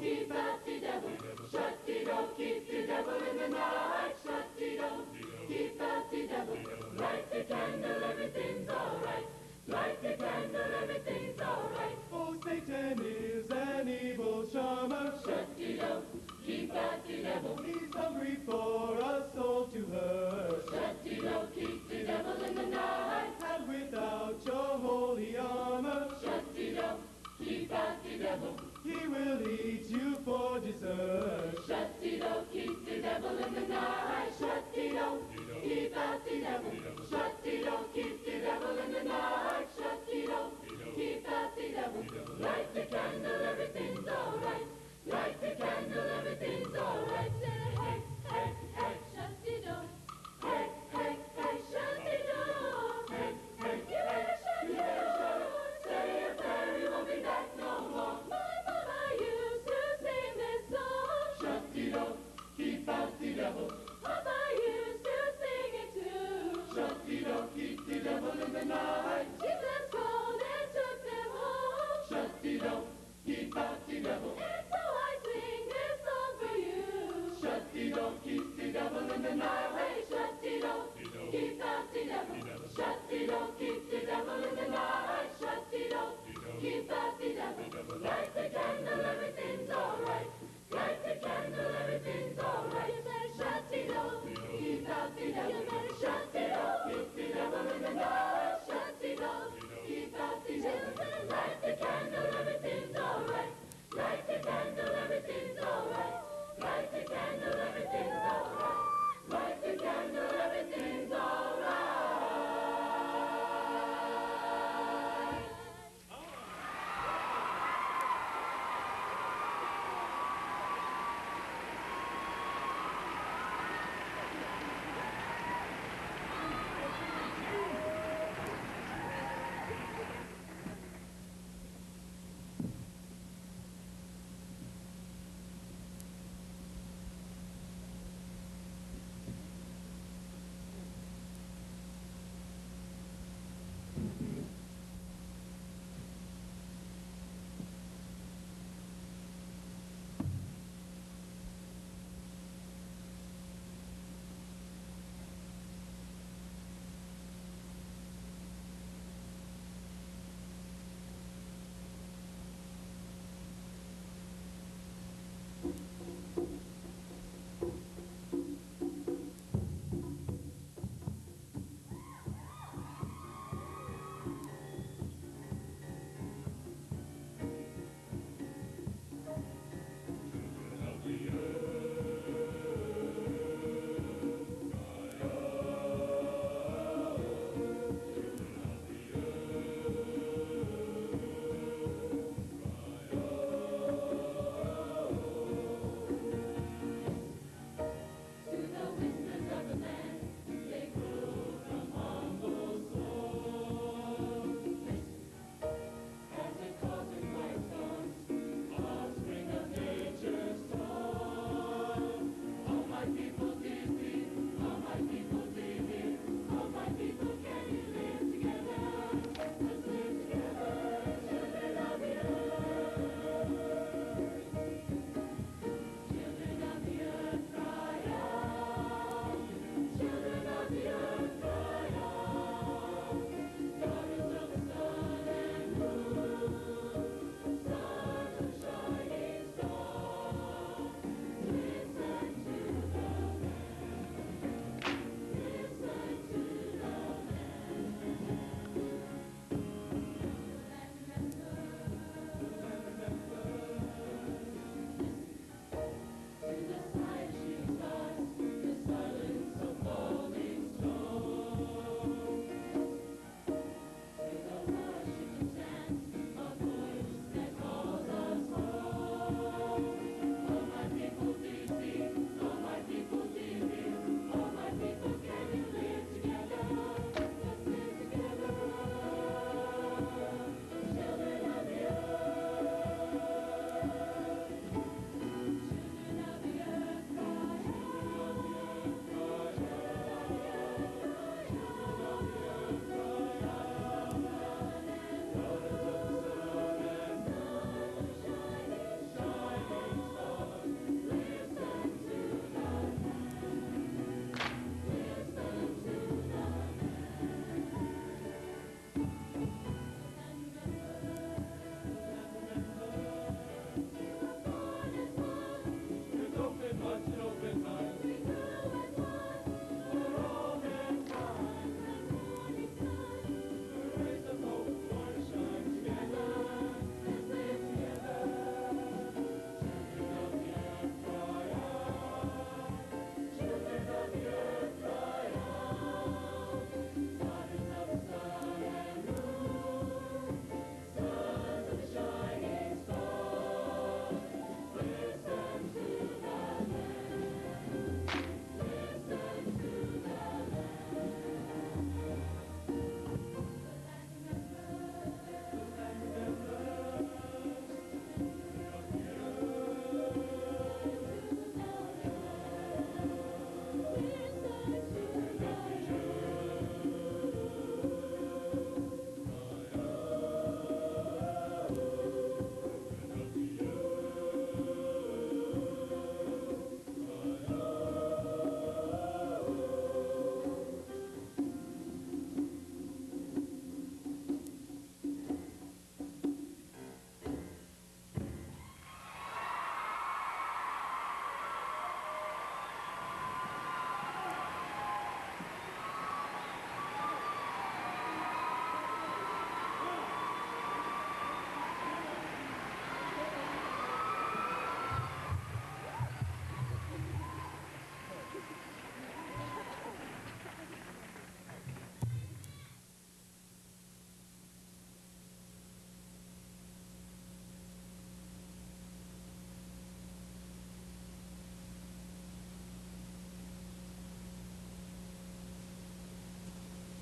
S9: keep out the devil. Shut-dee-do, keep the devil in the night. Shut-dee-do, keep out the devil. Light the candle, everything's alright. Light the candle, everything's alright. Oh, Satan is an evil charmer. Shut-dee-do, keep out the devil. He's hungry for a soul to hurt. Shut-dee-do, keep the devil in the night. And without your holy armor, Shut-dee-do, keep out the devil. He will eat you for dessert. Shut-dee-do, keep the devil in the night. Shut-dee-do, keep out the devil. Shut-dee-do, keep the devil in the night. Shut-dee-do, keep out the devil. Light the candle, everything's alright. Light the candle, everything's alright.
S4: Say, hey, hey, hey, shut-dee-do.
S9: Hey, hey, hey,
S4: Shut-dee-do.
S9: hey, hey,
S4: You better shut-dee-do.
S9: say a prayer, you won't be back no more.
S4: My mama used to sing this song.
S9: Shut-dee-do, keep out the devil.
S4: Papa used to sing it too.
S9: Shut-dee-do, keep the devil in the night.
S4: Jesus called and took them home.
S9: Shut-dee-do, keep out the devil.
S4: And so I sing this song for you.
S9: Shut-dee-do, keep the devil in the night.
S4: Hey, shut-dee-do, keep out the devil.
S9: Shut-dee-do, keep the devil in the night.
S4: Shut-dee-do, keep out the devil.
S9: Light the candle, everything's alright. Light the candle, everything's alright.
S4: You better shut-dee-do,
S9: Keep out the devil.
S4: you better shut-dee-do,
S9: Keep the devil in the night.
S4: shut-dee-do.
S9: Keep out the devil. Light the candle, everything's alright. Light the candle, everything's alright. Light the candle, everything's alright. Light the candle, everything's alright.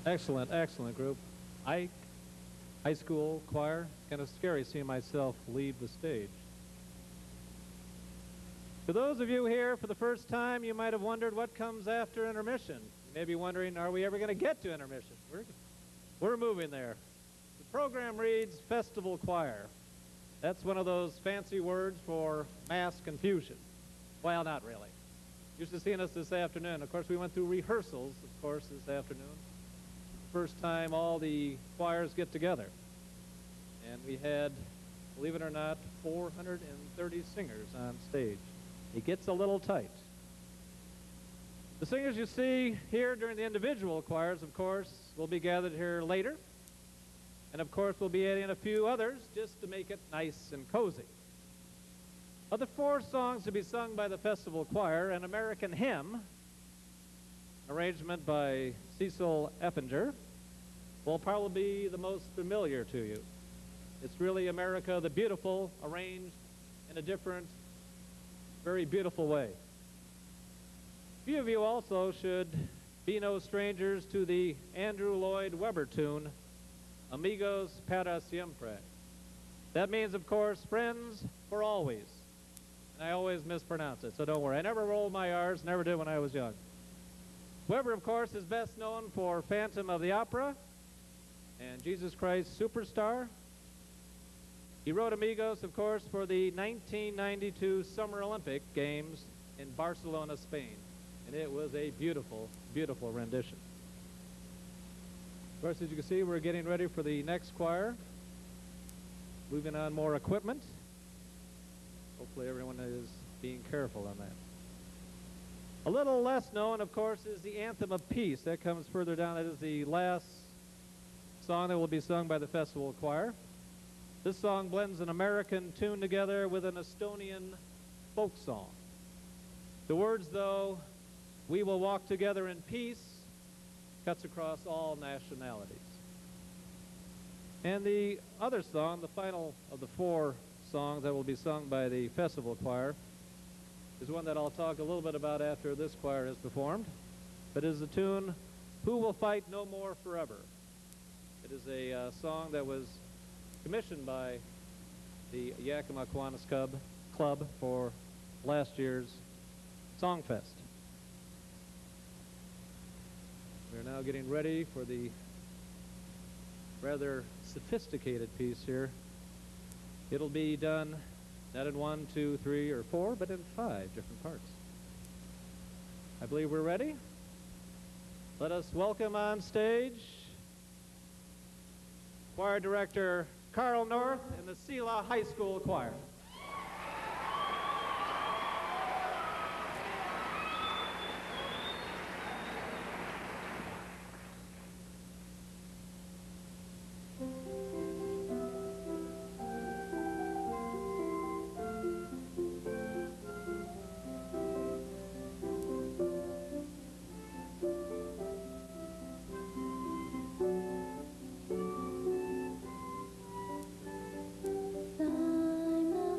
S1: Excellent, excellent group. High school choir. Kind of scary seeing myself leave the stage. For those of you here for the first time, you might have wondered what comes after intermission. You may be wondering, are we ever going to get to intermission? We're moving there. The program reads Festival Choir. That's one of those fancy words for mass confusion. Well, not really. You should have seen us this afternoon. Of course, we went through rehearsals, of course, this afternoon. First time all the choirs get together. And we had, believe it or not, 430 singers on stage. It gets a little tight. The singers you see here during the individual choirs, of course, will be gathered here later. And of course, we'll be adding a few others just to make it nice and cozy. Of the 4 songs to be sung by the festival choir, an American hymn, arrangement by Cecil Effinger, will probably be the most familiar to you. It's really America the Beautiful, arranged in a different, very beautiful way. Few of you also should be no strangers to the Andrew Lloyd Webber tune, Amigos para siempre. That means, of course, friends for always. And I always mispronounce it, so don't worry. I never rolled my R's, never did when I was young. Webber, of course, is best known for Phantom of the Opera and Jesus Christ Superstar. He wrote Amigos, of course, for the 1992 Summer Olympic Games in Barcelona, Spain. And it was a beautiful, beautiful rendition. Of course, as you can see, we're getting ready for the next choir. Moving on more equipment. Hopefully everyone is being careful on that. A little less known, of course, is the Anthem of Peace. That comes further down. That is the last song that will be sung by the festival choir. This song blends an American tune together with an Estonian folk song. The words, though, "We will walk together in peace," cuts across all nationalities. And the other song, the final of the 4 songs that will be sung by the festival choir, is one that I'll talk a little bit about after this choir has performed. But it is the tune, "Who Will Fight No More Forever." It is a song that was commissioned by the Yakima Kiwanis Club for last year's Songfest. We're now getting ready for the rather sophisticated piece here. It'll be done not in 1, 2, 3, or 4, but in 5 different parts. I believe we're ready. Let us welcome on stage Choir Director Carl North and the Selah High School Choir.
S4: Simon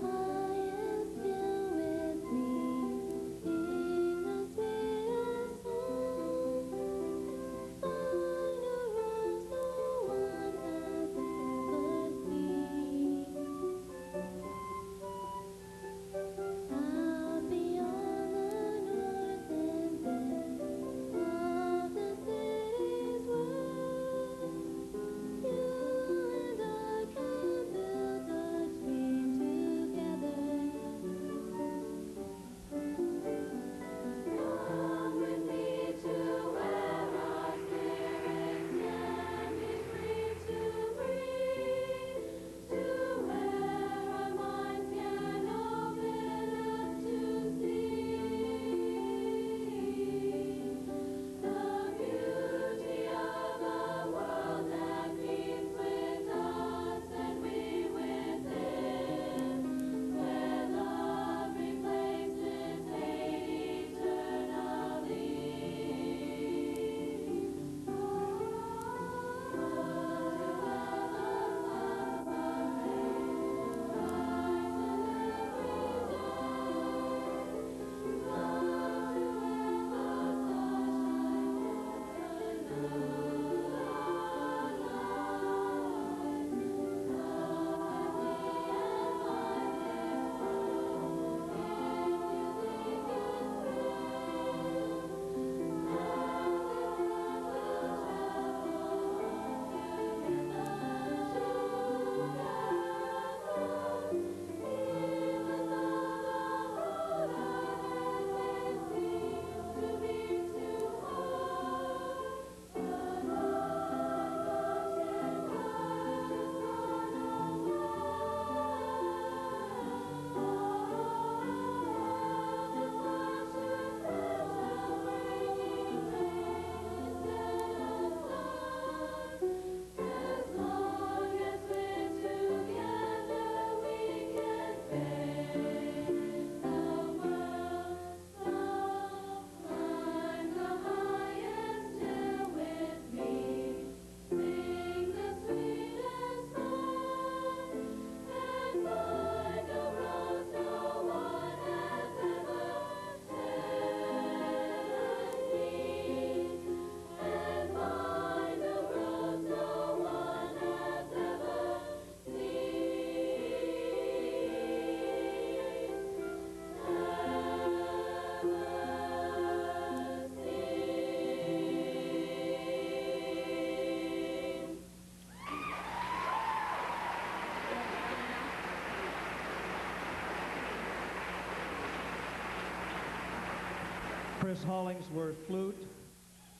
S10: Chris Hollingsworth, flute.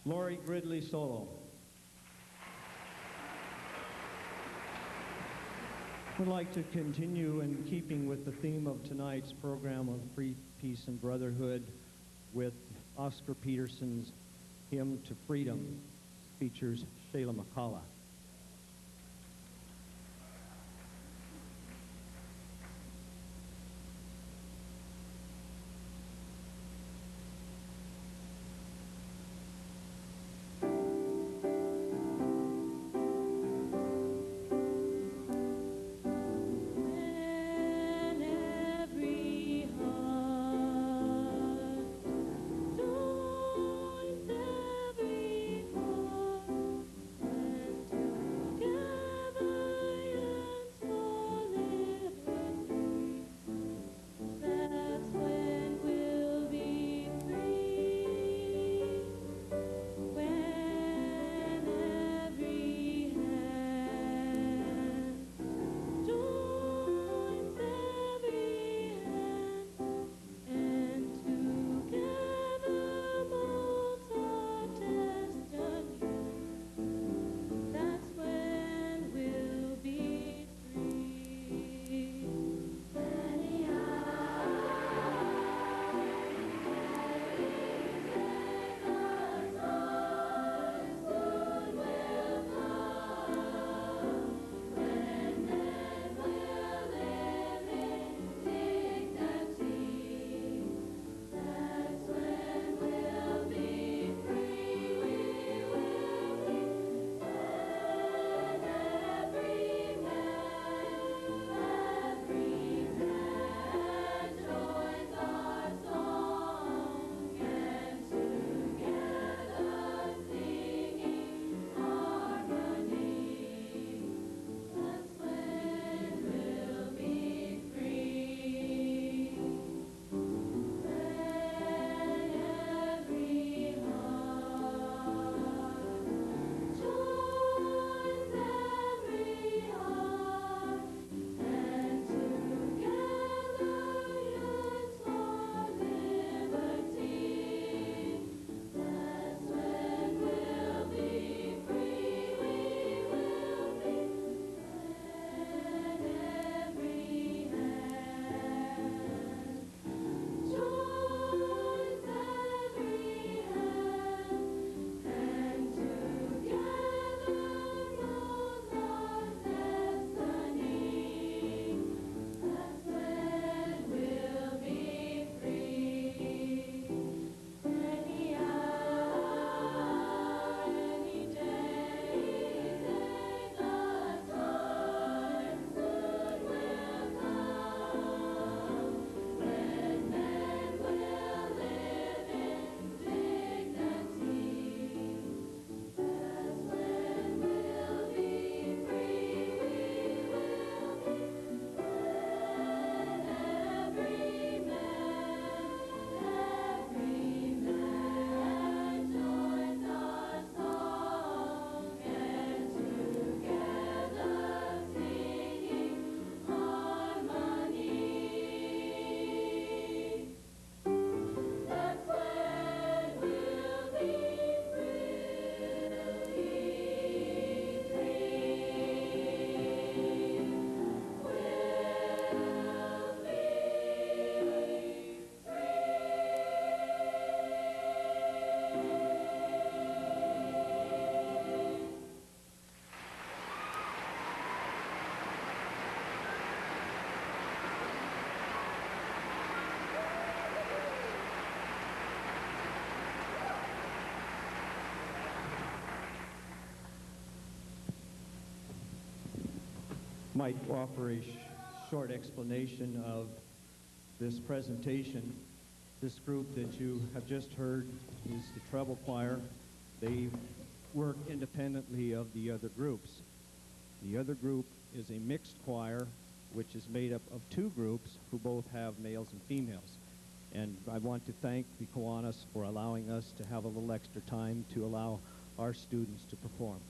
S10: Lori Gridley, solo. Would like to continue in keeping with the theme of tonight's program of free peace and brotherhood with Oscar Peterson's Hymn to Freedom, features Shayla McCullough. Might offer a short explanation of this presentation. This group that you have just heard is the treble choir. They work independently of the other groups. The other group is a mixed choir, which is made up of two groups who both have males and females. And I want to thank the Kiwanis for allowing us to have a little extra time to allow our students to perform.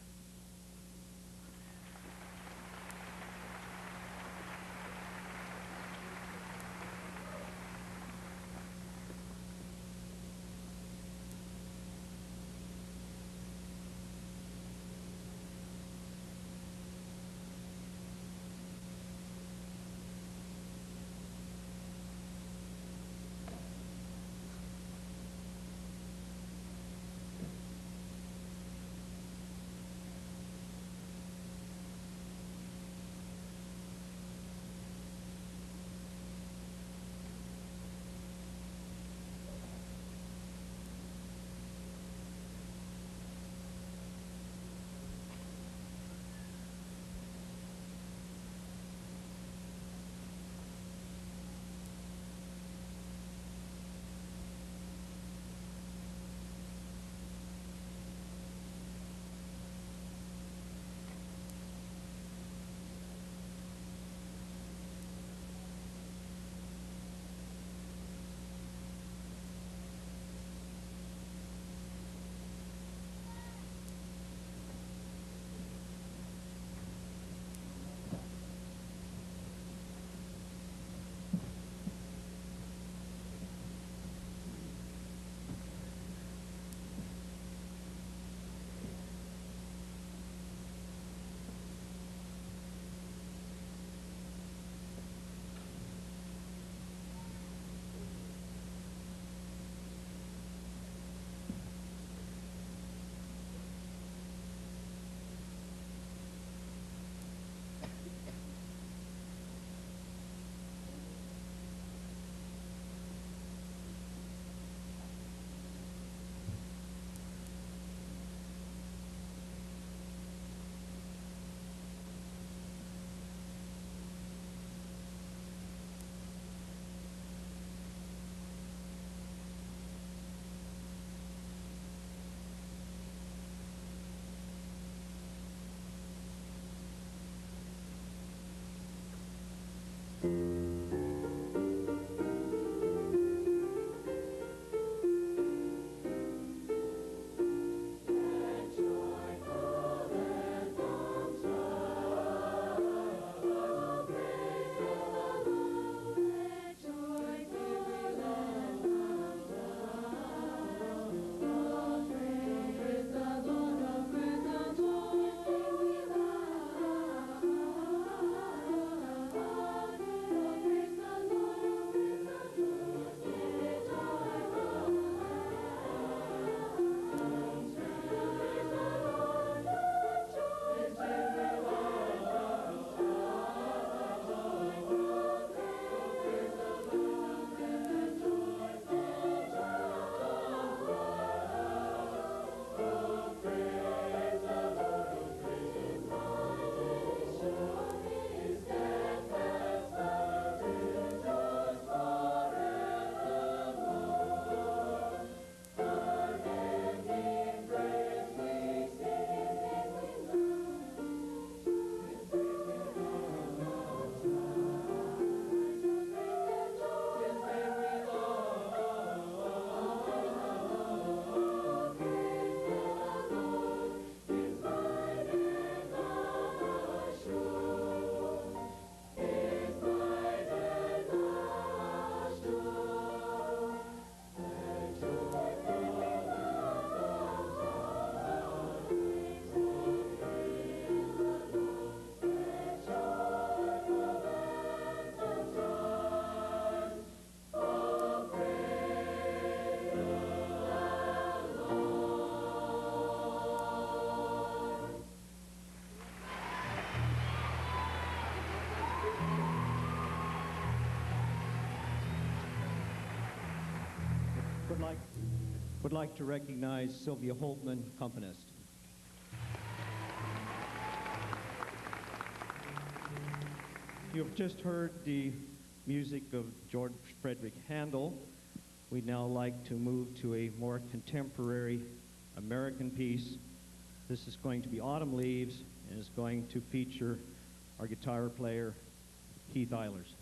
S10: would like to recognize Sylvia Holtman, accompanist. You have just heard the music of George Frederick Handel. We'd now like to move to a more contemporary American piece. This is going to be Autumn Leaves, and is going to feature our guitar player, Keith Eilers.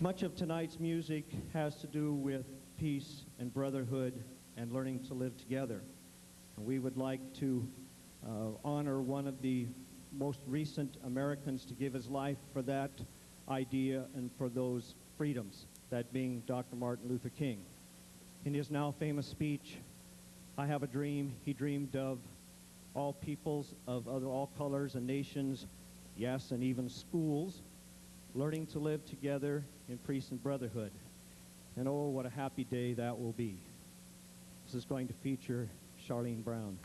S10: Much of tonight's music has to do with peace and brotherhood and learning to live together. And we would like to honor one of the most recent Americans to give his life for that idea and for those freedoms, that being Dr. Martin Luther King. In his now famous speech, "I have a dream," he dreamed of all peoples of all colors and nations, yes, and even schools, learning to live together in peace and brotherhood. And oh, what a happy day that will be. This is going to feature Charlene Brown.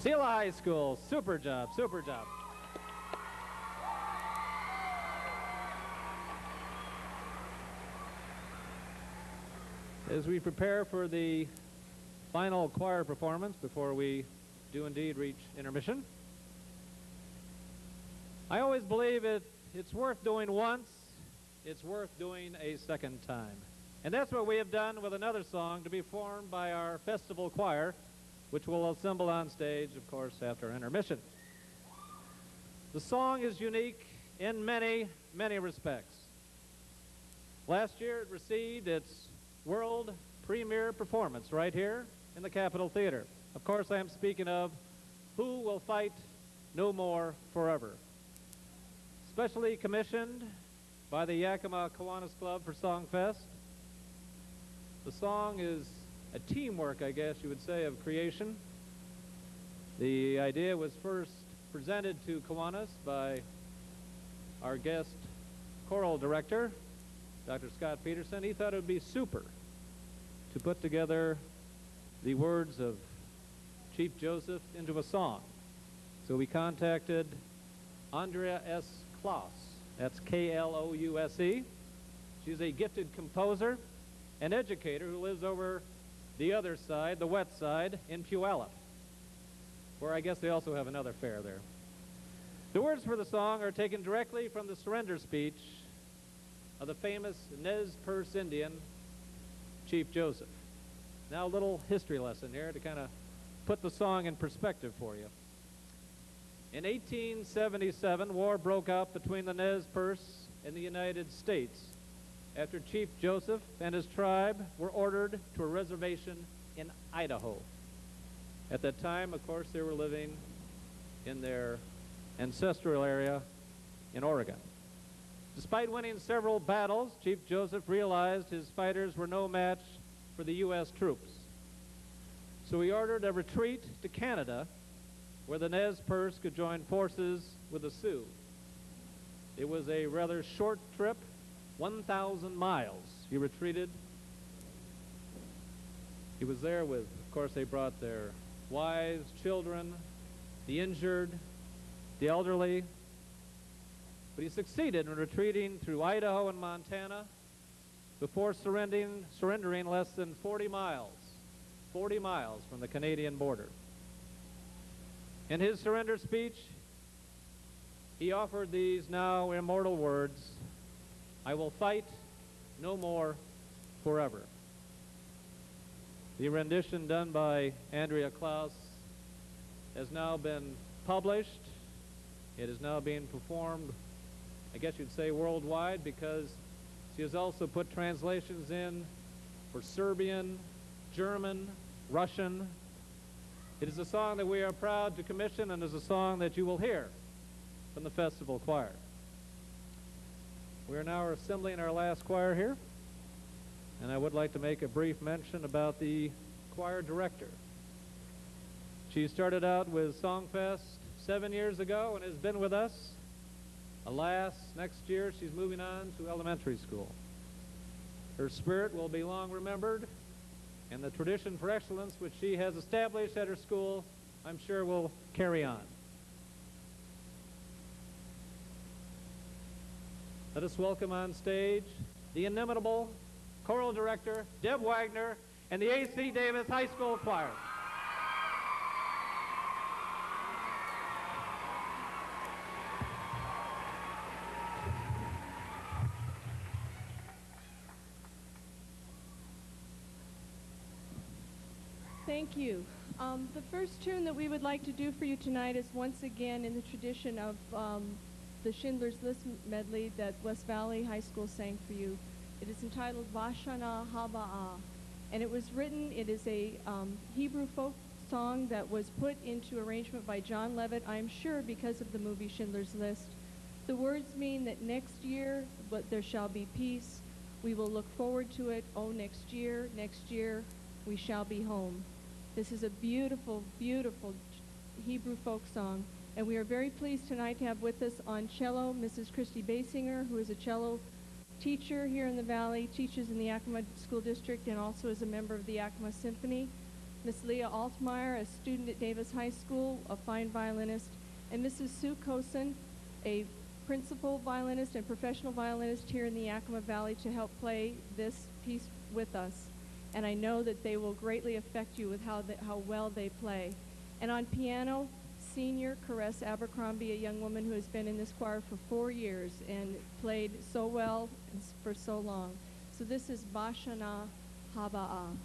S1: Selah High School, super job, super job. As we prepare for the final choir performance before we do indeed reach intermission, I always believe it's worth doing once, it's worth doing a second time. And that's what we have done with another song to be performed by our festival choir, which will assemble on stage, of course, after intermission. The song is unique in many, many respects. Last year it received its world premiere performance right here in the Capitol Theater. Of course, I am speaking of Who Will Fight No More Forever. Specially commissioned by the Yakima Kiwanis Club for Songfest. The song is a teamwork, I guess you would say, of creation. The idea was first presented to Kiwanis by our guest choral director, Dr. Scott Peterson. He thought it would be super to put together the words of Chief Joseph into a song. So we contacted Andrea S. Klouse. That's Klouse. She's a gifted composer and educator who lives over the other side, the wet side, in Puyallup, where I guess they also have another fair there. The words for the song are taken directly from the surrender speech of the famous Nez Perce Indian, Chief Joseph. Now a little history lesson here to kind of put the song in perspective for you. In 1877, war broke out between the Nez Perce and the United States after Chief Joseph and his tribe were ordered to a reservation in Idaho. At that time, of course, they were living in their ancestral area in Oregon. Despite winning several battles, Chief Joseph realized his fighters were no match for the U.S. troops. So he ordered a retreat to Canada where the Nez Perce could join forces with the Sioux. It was a rather short trip, 1,000 miles. He retreated. He was there with, of course, they brought their wives, children, the injured, the elderly. But he succeeded in retreating through Idaho and Montana before surrendering less than 40 miles from the Canadian border. In his surrender speech, he offered these now immortal words, "I will fight no more forever." The rendition done by Andrea Klouse has now been published. It is now being performed, I guess you'd say, worldwide, because she has also put translations in for Serbian, German, Russian. It is a song that we are proud to commission and is a song that you will hear from the festival choir. We are now assembling our last choir here, and I would like to make a brief mention about the choir director. She started out with Songfest 7 years ago and has been with us. Alas, next year she's moving on to elementary school. Her spirit will be long remembered, and the tradition for excellence which she has established at her school, I'm sure, will carry on. Let us welcome on stage the inimitable choral director, Deb Wagner, and the A.C. Davis High School Choir.
S3: Thank you. The first tune that we would like to do for you tonight is once again in the tradition of the Schindler's List medley that West Valley High School sang for you. It is entitled Vashana Haba'ah, and it was written, it is a Hebrew folk song that was put into arrangement by John Levitt, I'm sure because of the movie Schindler's List. The words mean that next year, there shall be peace. We will look forward to it. Oh, next year, we shall be home. This is a beautiful, beautiful Hebrew folk song, and we are very pleased tonight to have with us on cello Mrs. Christy Basinger, who is a cello teacher here in the Valley, teaches in the Yakima School District, and also is a member of the Yakima Symphony.
S11: Miss Leah Altmeyer, a student at Davis High School, a fine violinist, and Mrs. Sue Cosen, a principal violinist and professional violinist here in the Yakima Valley, to help play this piece with us. And I know that they will greatly affect you with how well they play. And on piano, senior Caress Abercrombie, a young woman who has been in this choir for 4 years and played so well and for so long. So this is Bashana Haba'a.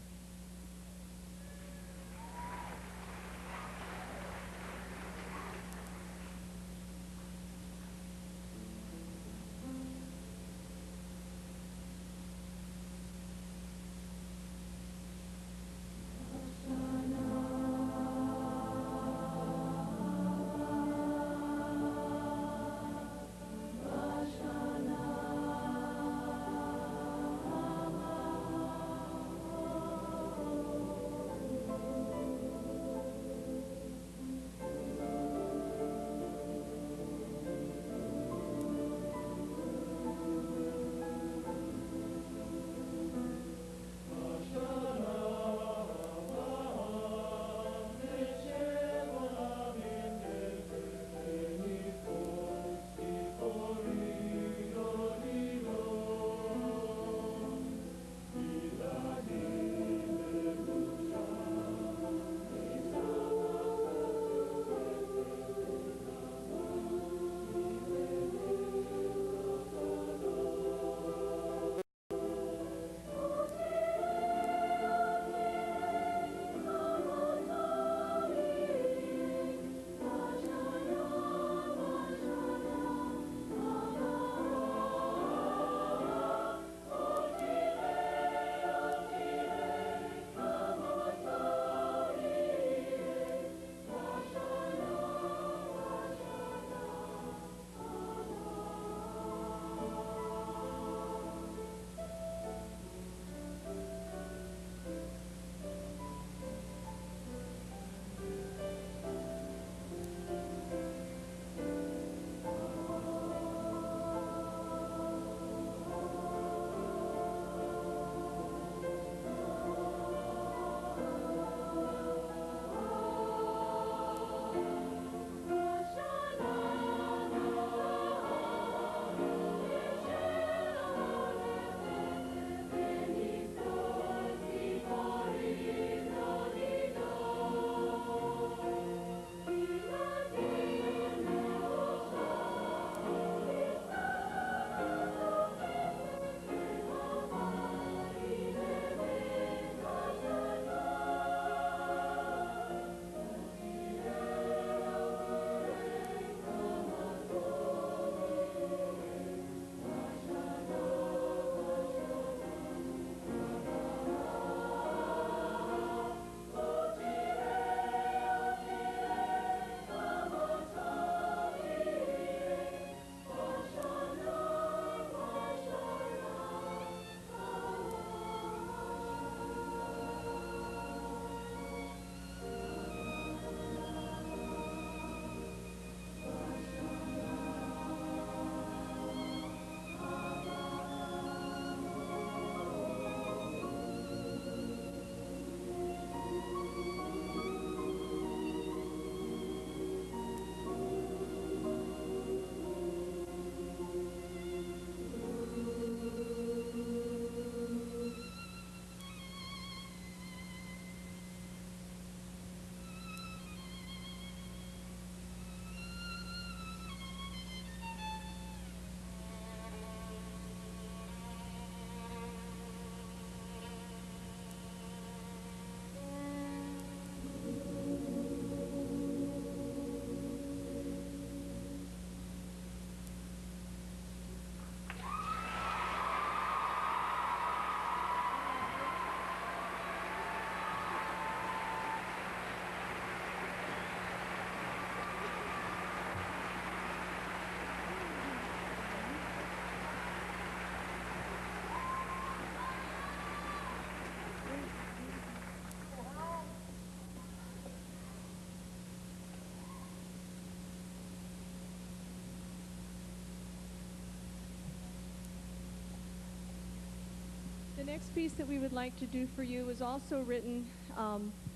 S11: The next piece that we would like to do for you was also written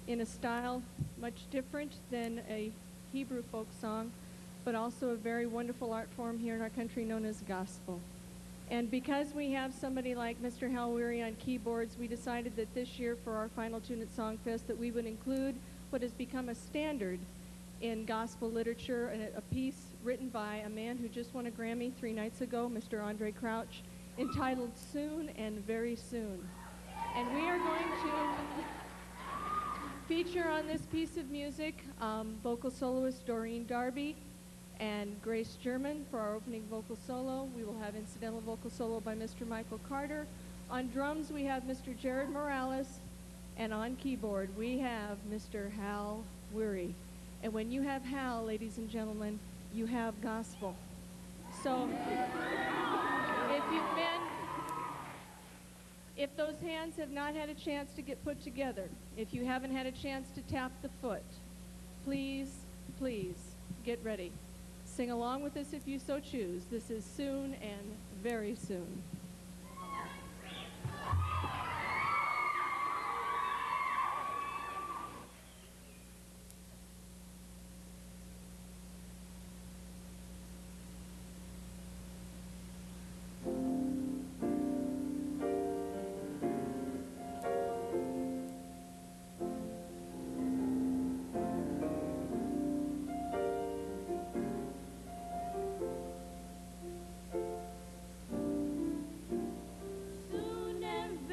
S11: in a style much different than a Hebrew folk song, but also a very wonderful art form here in our country known as gospel. And because we have somebody like Mr. Hal Weary on keyboards, we decided that this year for our final tune at Songfest that we would include what has become a standard in gospel literature, a piece written by a man who just won a Grammy 3 nights ago, Mr. Andre Crouch, entitled Soon and Very Soon. And we are going to feature on this piece of music vocal soloist Doreen Darby and Grace German for our opening vocal solo. We will have incidental vocal solo by Mr. Michael Carter. On drums, we have Mr. Jared Morales, and on keyboard, we have Mr. Hal Weary. And when you have Hal, ladies and gentlemen, you have gospel. So if those hands have not had a chance to get put together, if you haven't had a chance to tap the foot, please, please get ready. Sing along with us if you so choose. This is Soon and Very Soon.
S4: Soon and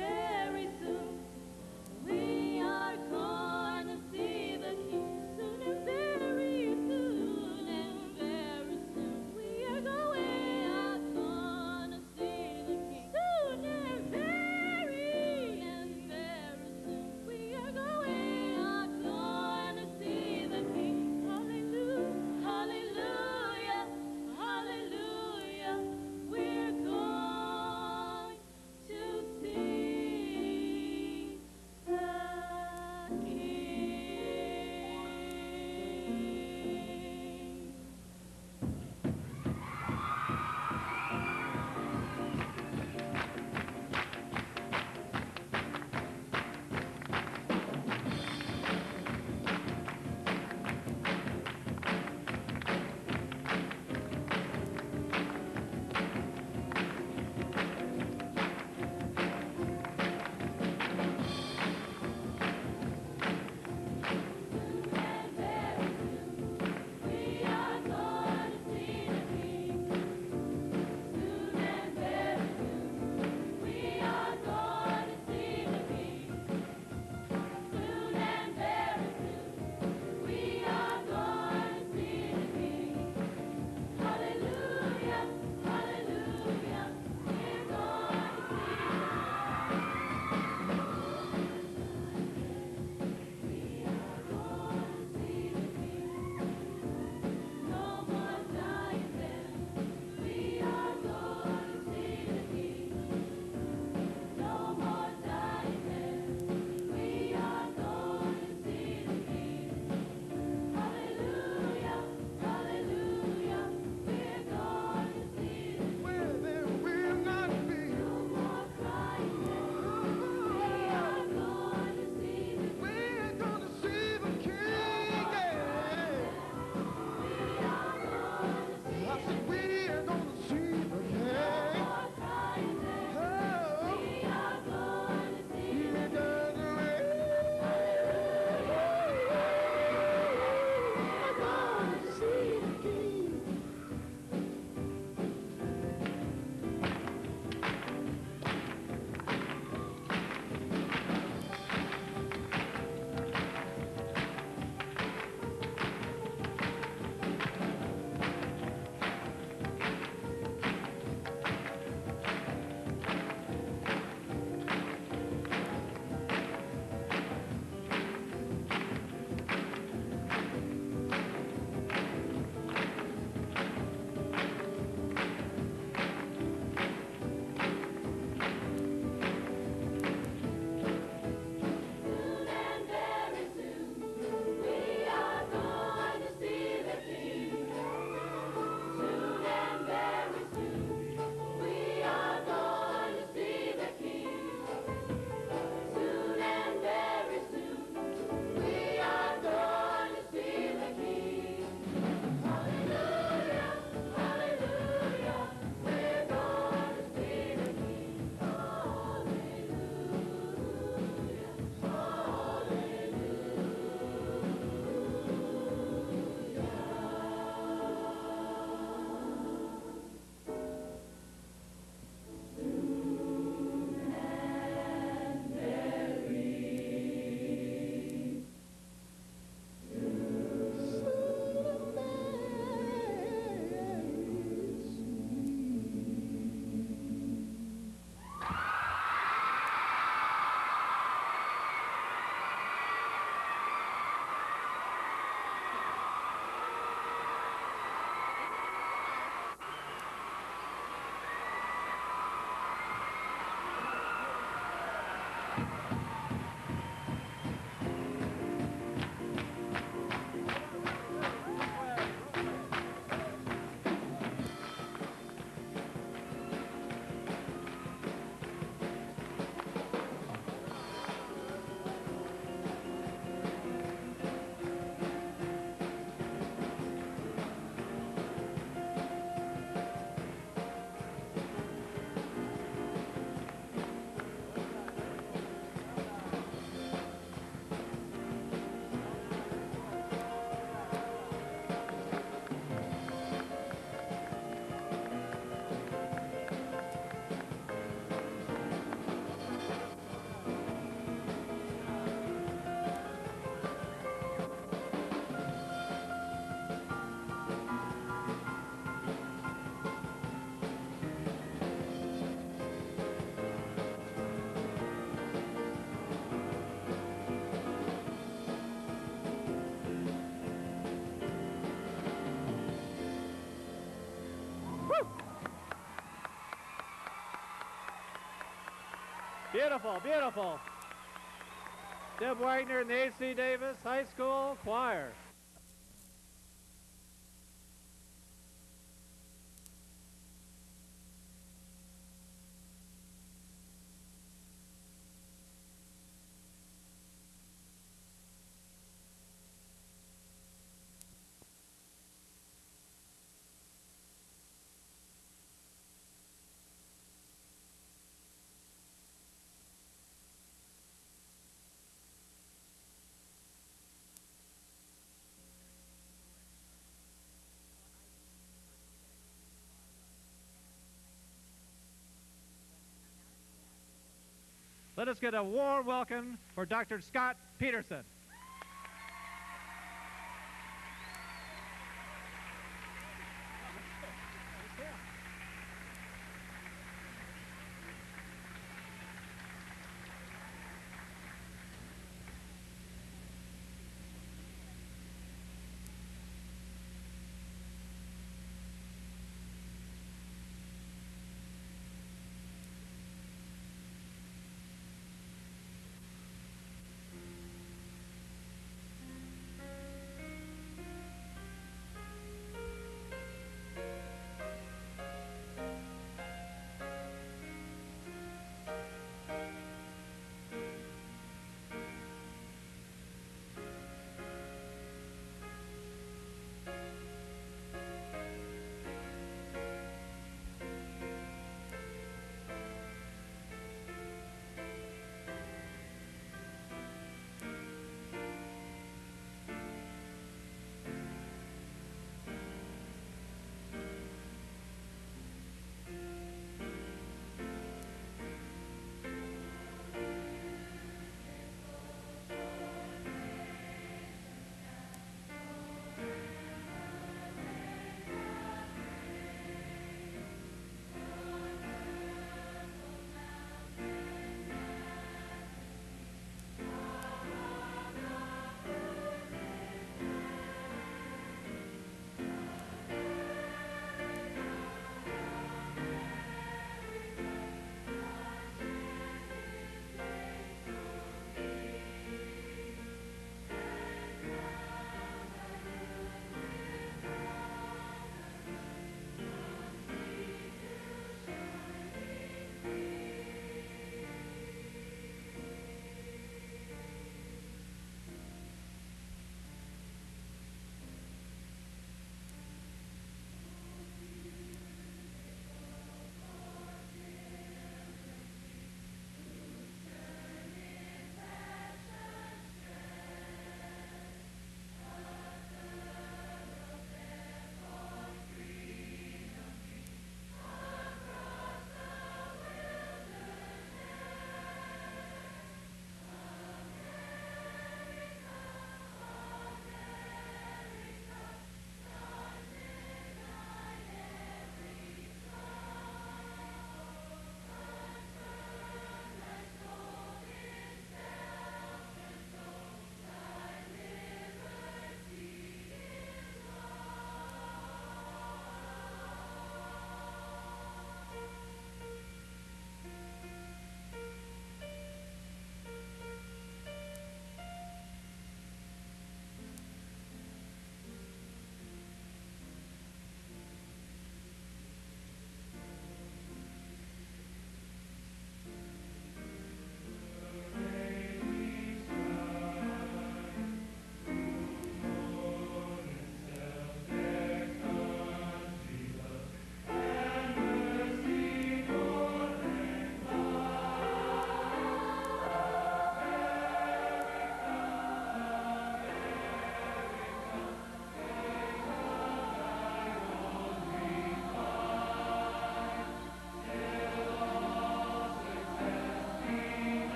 S1: Beautiful, beautiful. Deb Wagner and the A.C. Davis High School Choir. Let us get a warm welcome for Dr. Scott Peterson.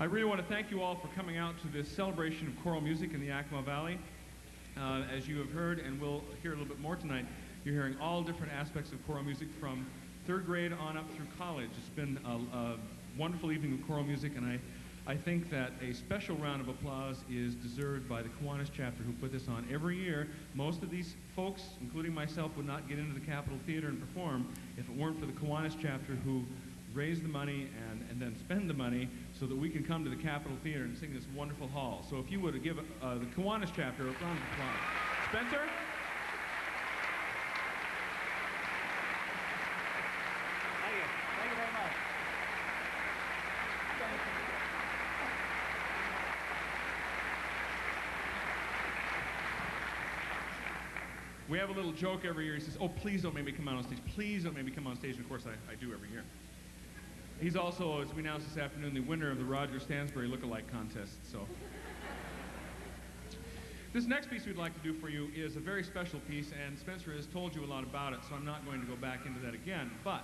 S2: I really want to thank you all for coming out to this celebration of choral music in the Yakima Valley. As you have heard, and we'll hear a little bit more tonight, you're hearing all different aspects of choral music from third grade on up through college. It's been a wonderful evening of choral music, and I think that a special round of applause is deserved by the Kiwanis chapter who put this on every year. Most of these folks, including myself, would not get into the Capitol Theater and perform if it weren't for the Kiwanis chapter who raise the money and then spend the money so that we can come to the Capitol Theater and sing this wonderful hall. So if you would give the Kiwanis chapter a round of applause. Spencer?
S12: Thank you. Thank you very much.
S2: We have a little joke every year. He says, oh, please don't make me come out on stage. Please don't make me come on stage. And of course, I do every year. He's also, as we announced this afternoon, the winner of the Roger Stansbury Lookalike Contest. So, this next piece we'd like to do for you is a very special piece, and Spencer has told you a lot about it, so I'm not going to go back into that again. But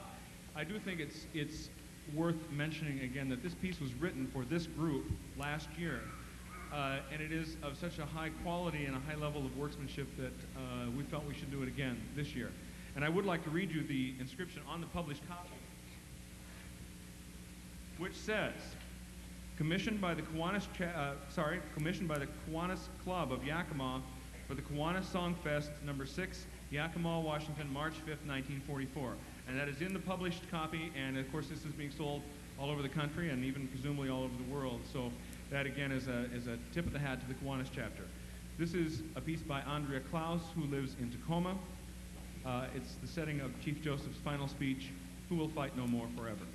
S2: I do think it's worth mentioning again that this piece was written for this group last year, and it is of such a high quality and a high level of workmanship that we felt we should do it again this year. And I would like to read you the inscription on the published copy, which says, commissioned by the Kiwanis Club of Yakima for the Kiwanis Songfest number 6, Yakima, Washington, March 5th, 1944. And that is in the published copy, and of course this is being sold all over the country and even presumably all over the world. So that again is a tip of the hat to the Kiwanis chapter. This is a piece by Andrea Klaus, who lives in Tacoma. It's the setting of Chief Joseph's final speech, "Who will fight no more forever?"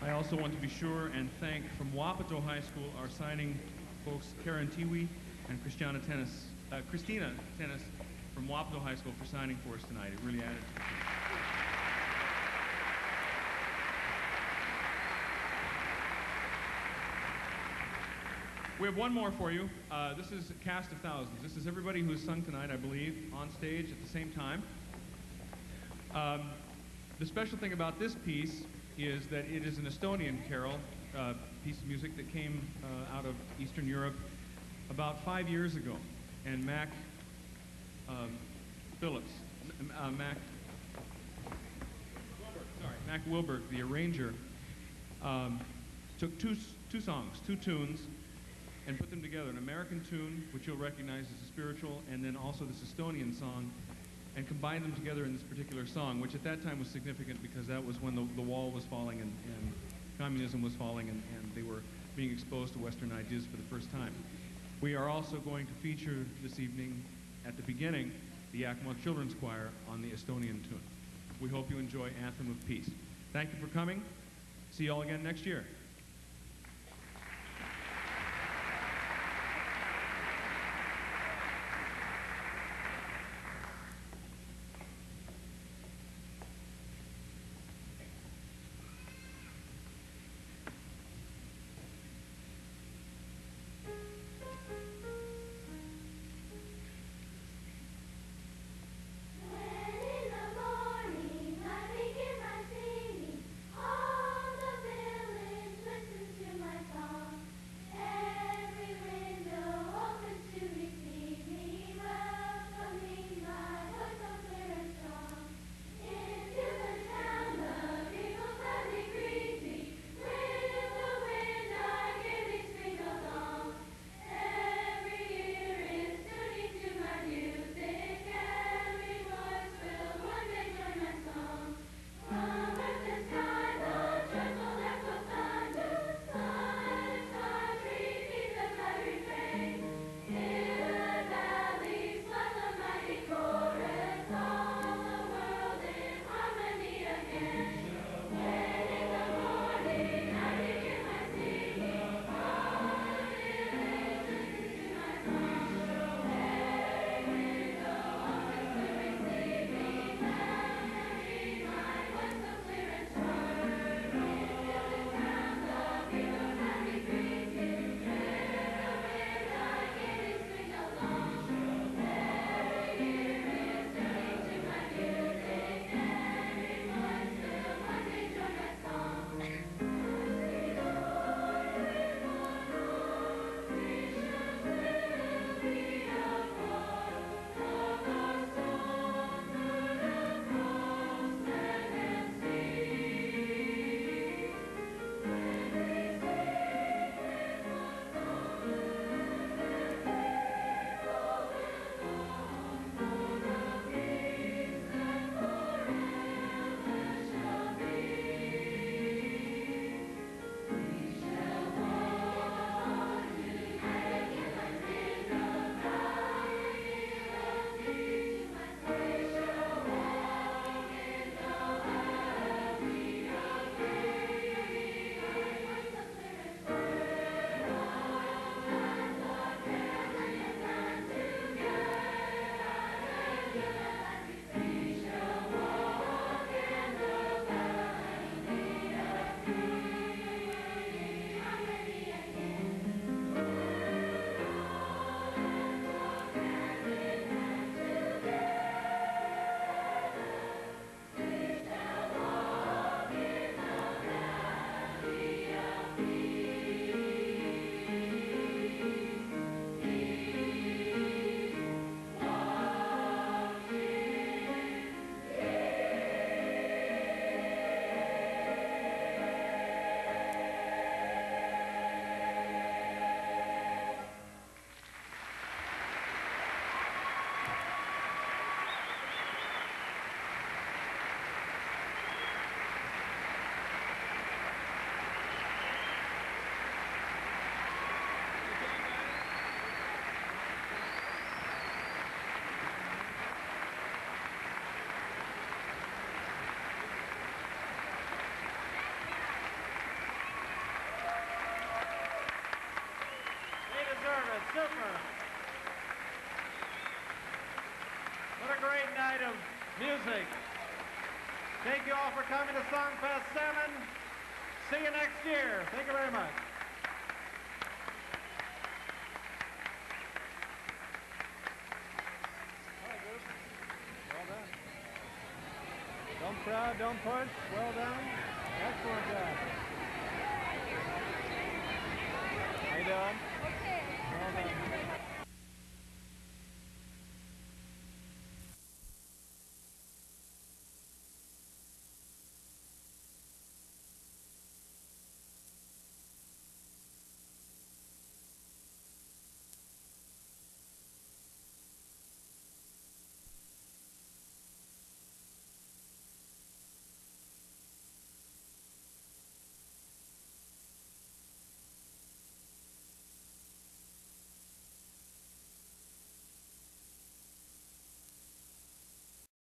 S2: I also want to be sure and thank from Wapato High School our signing folks Karen Tiwi and Christina Tennis from Wapato High School for signing for us tonight. It really added to the team. We have one more for you. This is a cast of thousands. This is everybody who has sung tonight, I believe, on stage at the same time. The special thing about this piece is that it is an Estonian carol, piece of music that came out of Eastern Europe about 5 years ago. And Mac Wilbert, the arranger, took two songs, two tunes, and put them together, an American tune, which you'll recognize as a spiritual, and then also this Estonian song, and combined them together in this particular song, which at that time was significant because that was when the wall was falling and communism was falling and they were being exposed to Western ideas for the first time. We are also going to feature this evening, at the beginning, the Yakima Children's Choir on the Estonian tune. We hope you enjoy Anthem of Peace. Thank you for coming. See you all again next year.
S4: Morning, I begin my singing, all the village
S1: all for coming to Songfest 7. See you next year. Thank you very much.
S13: Well done. Don't crowd, don't push. Well done.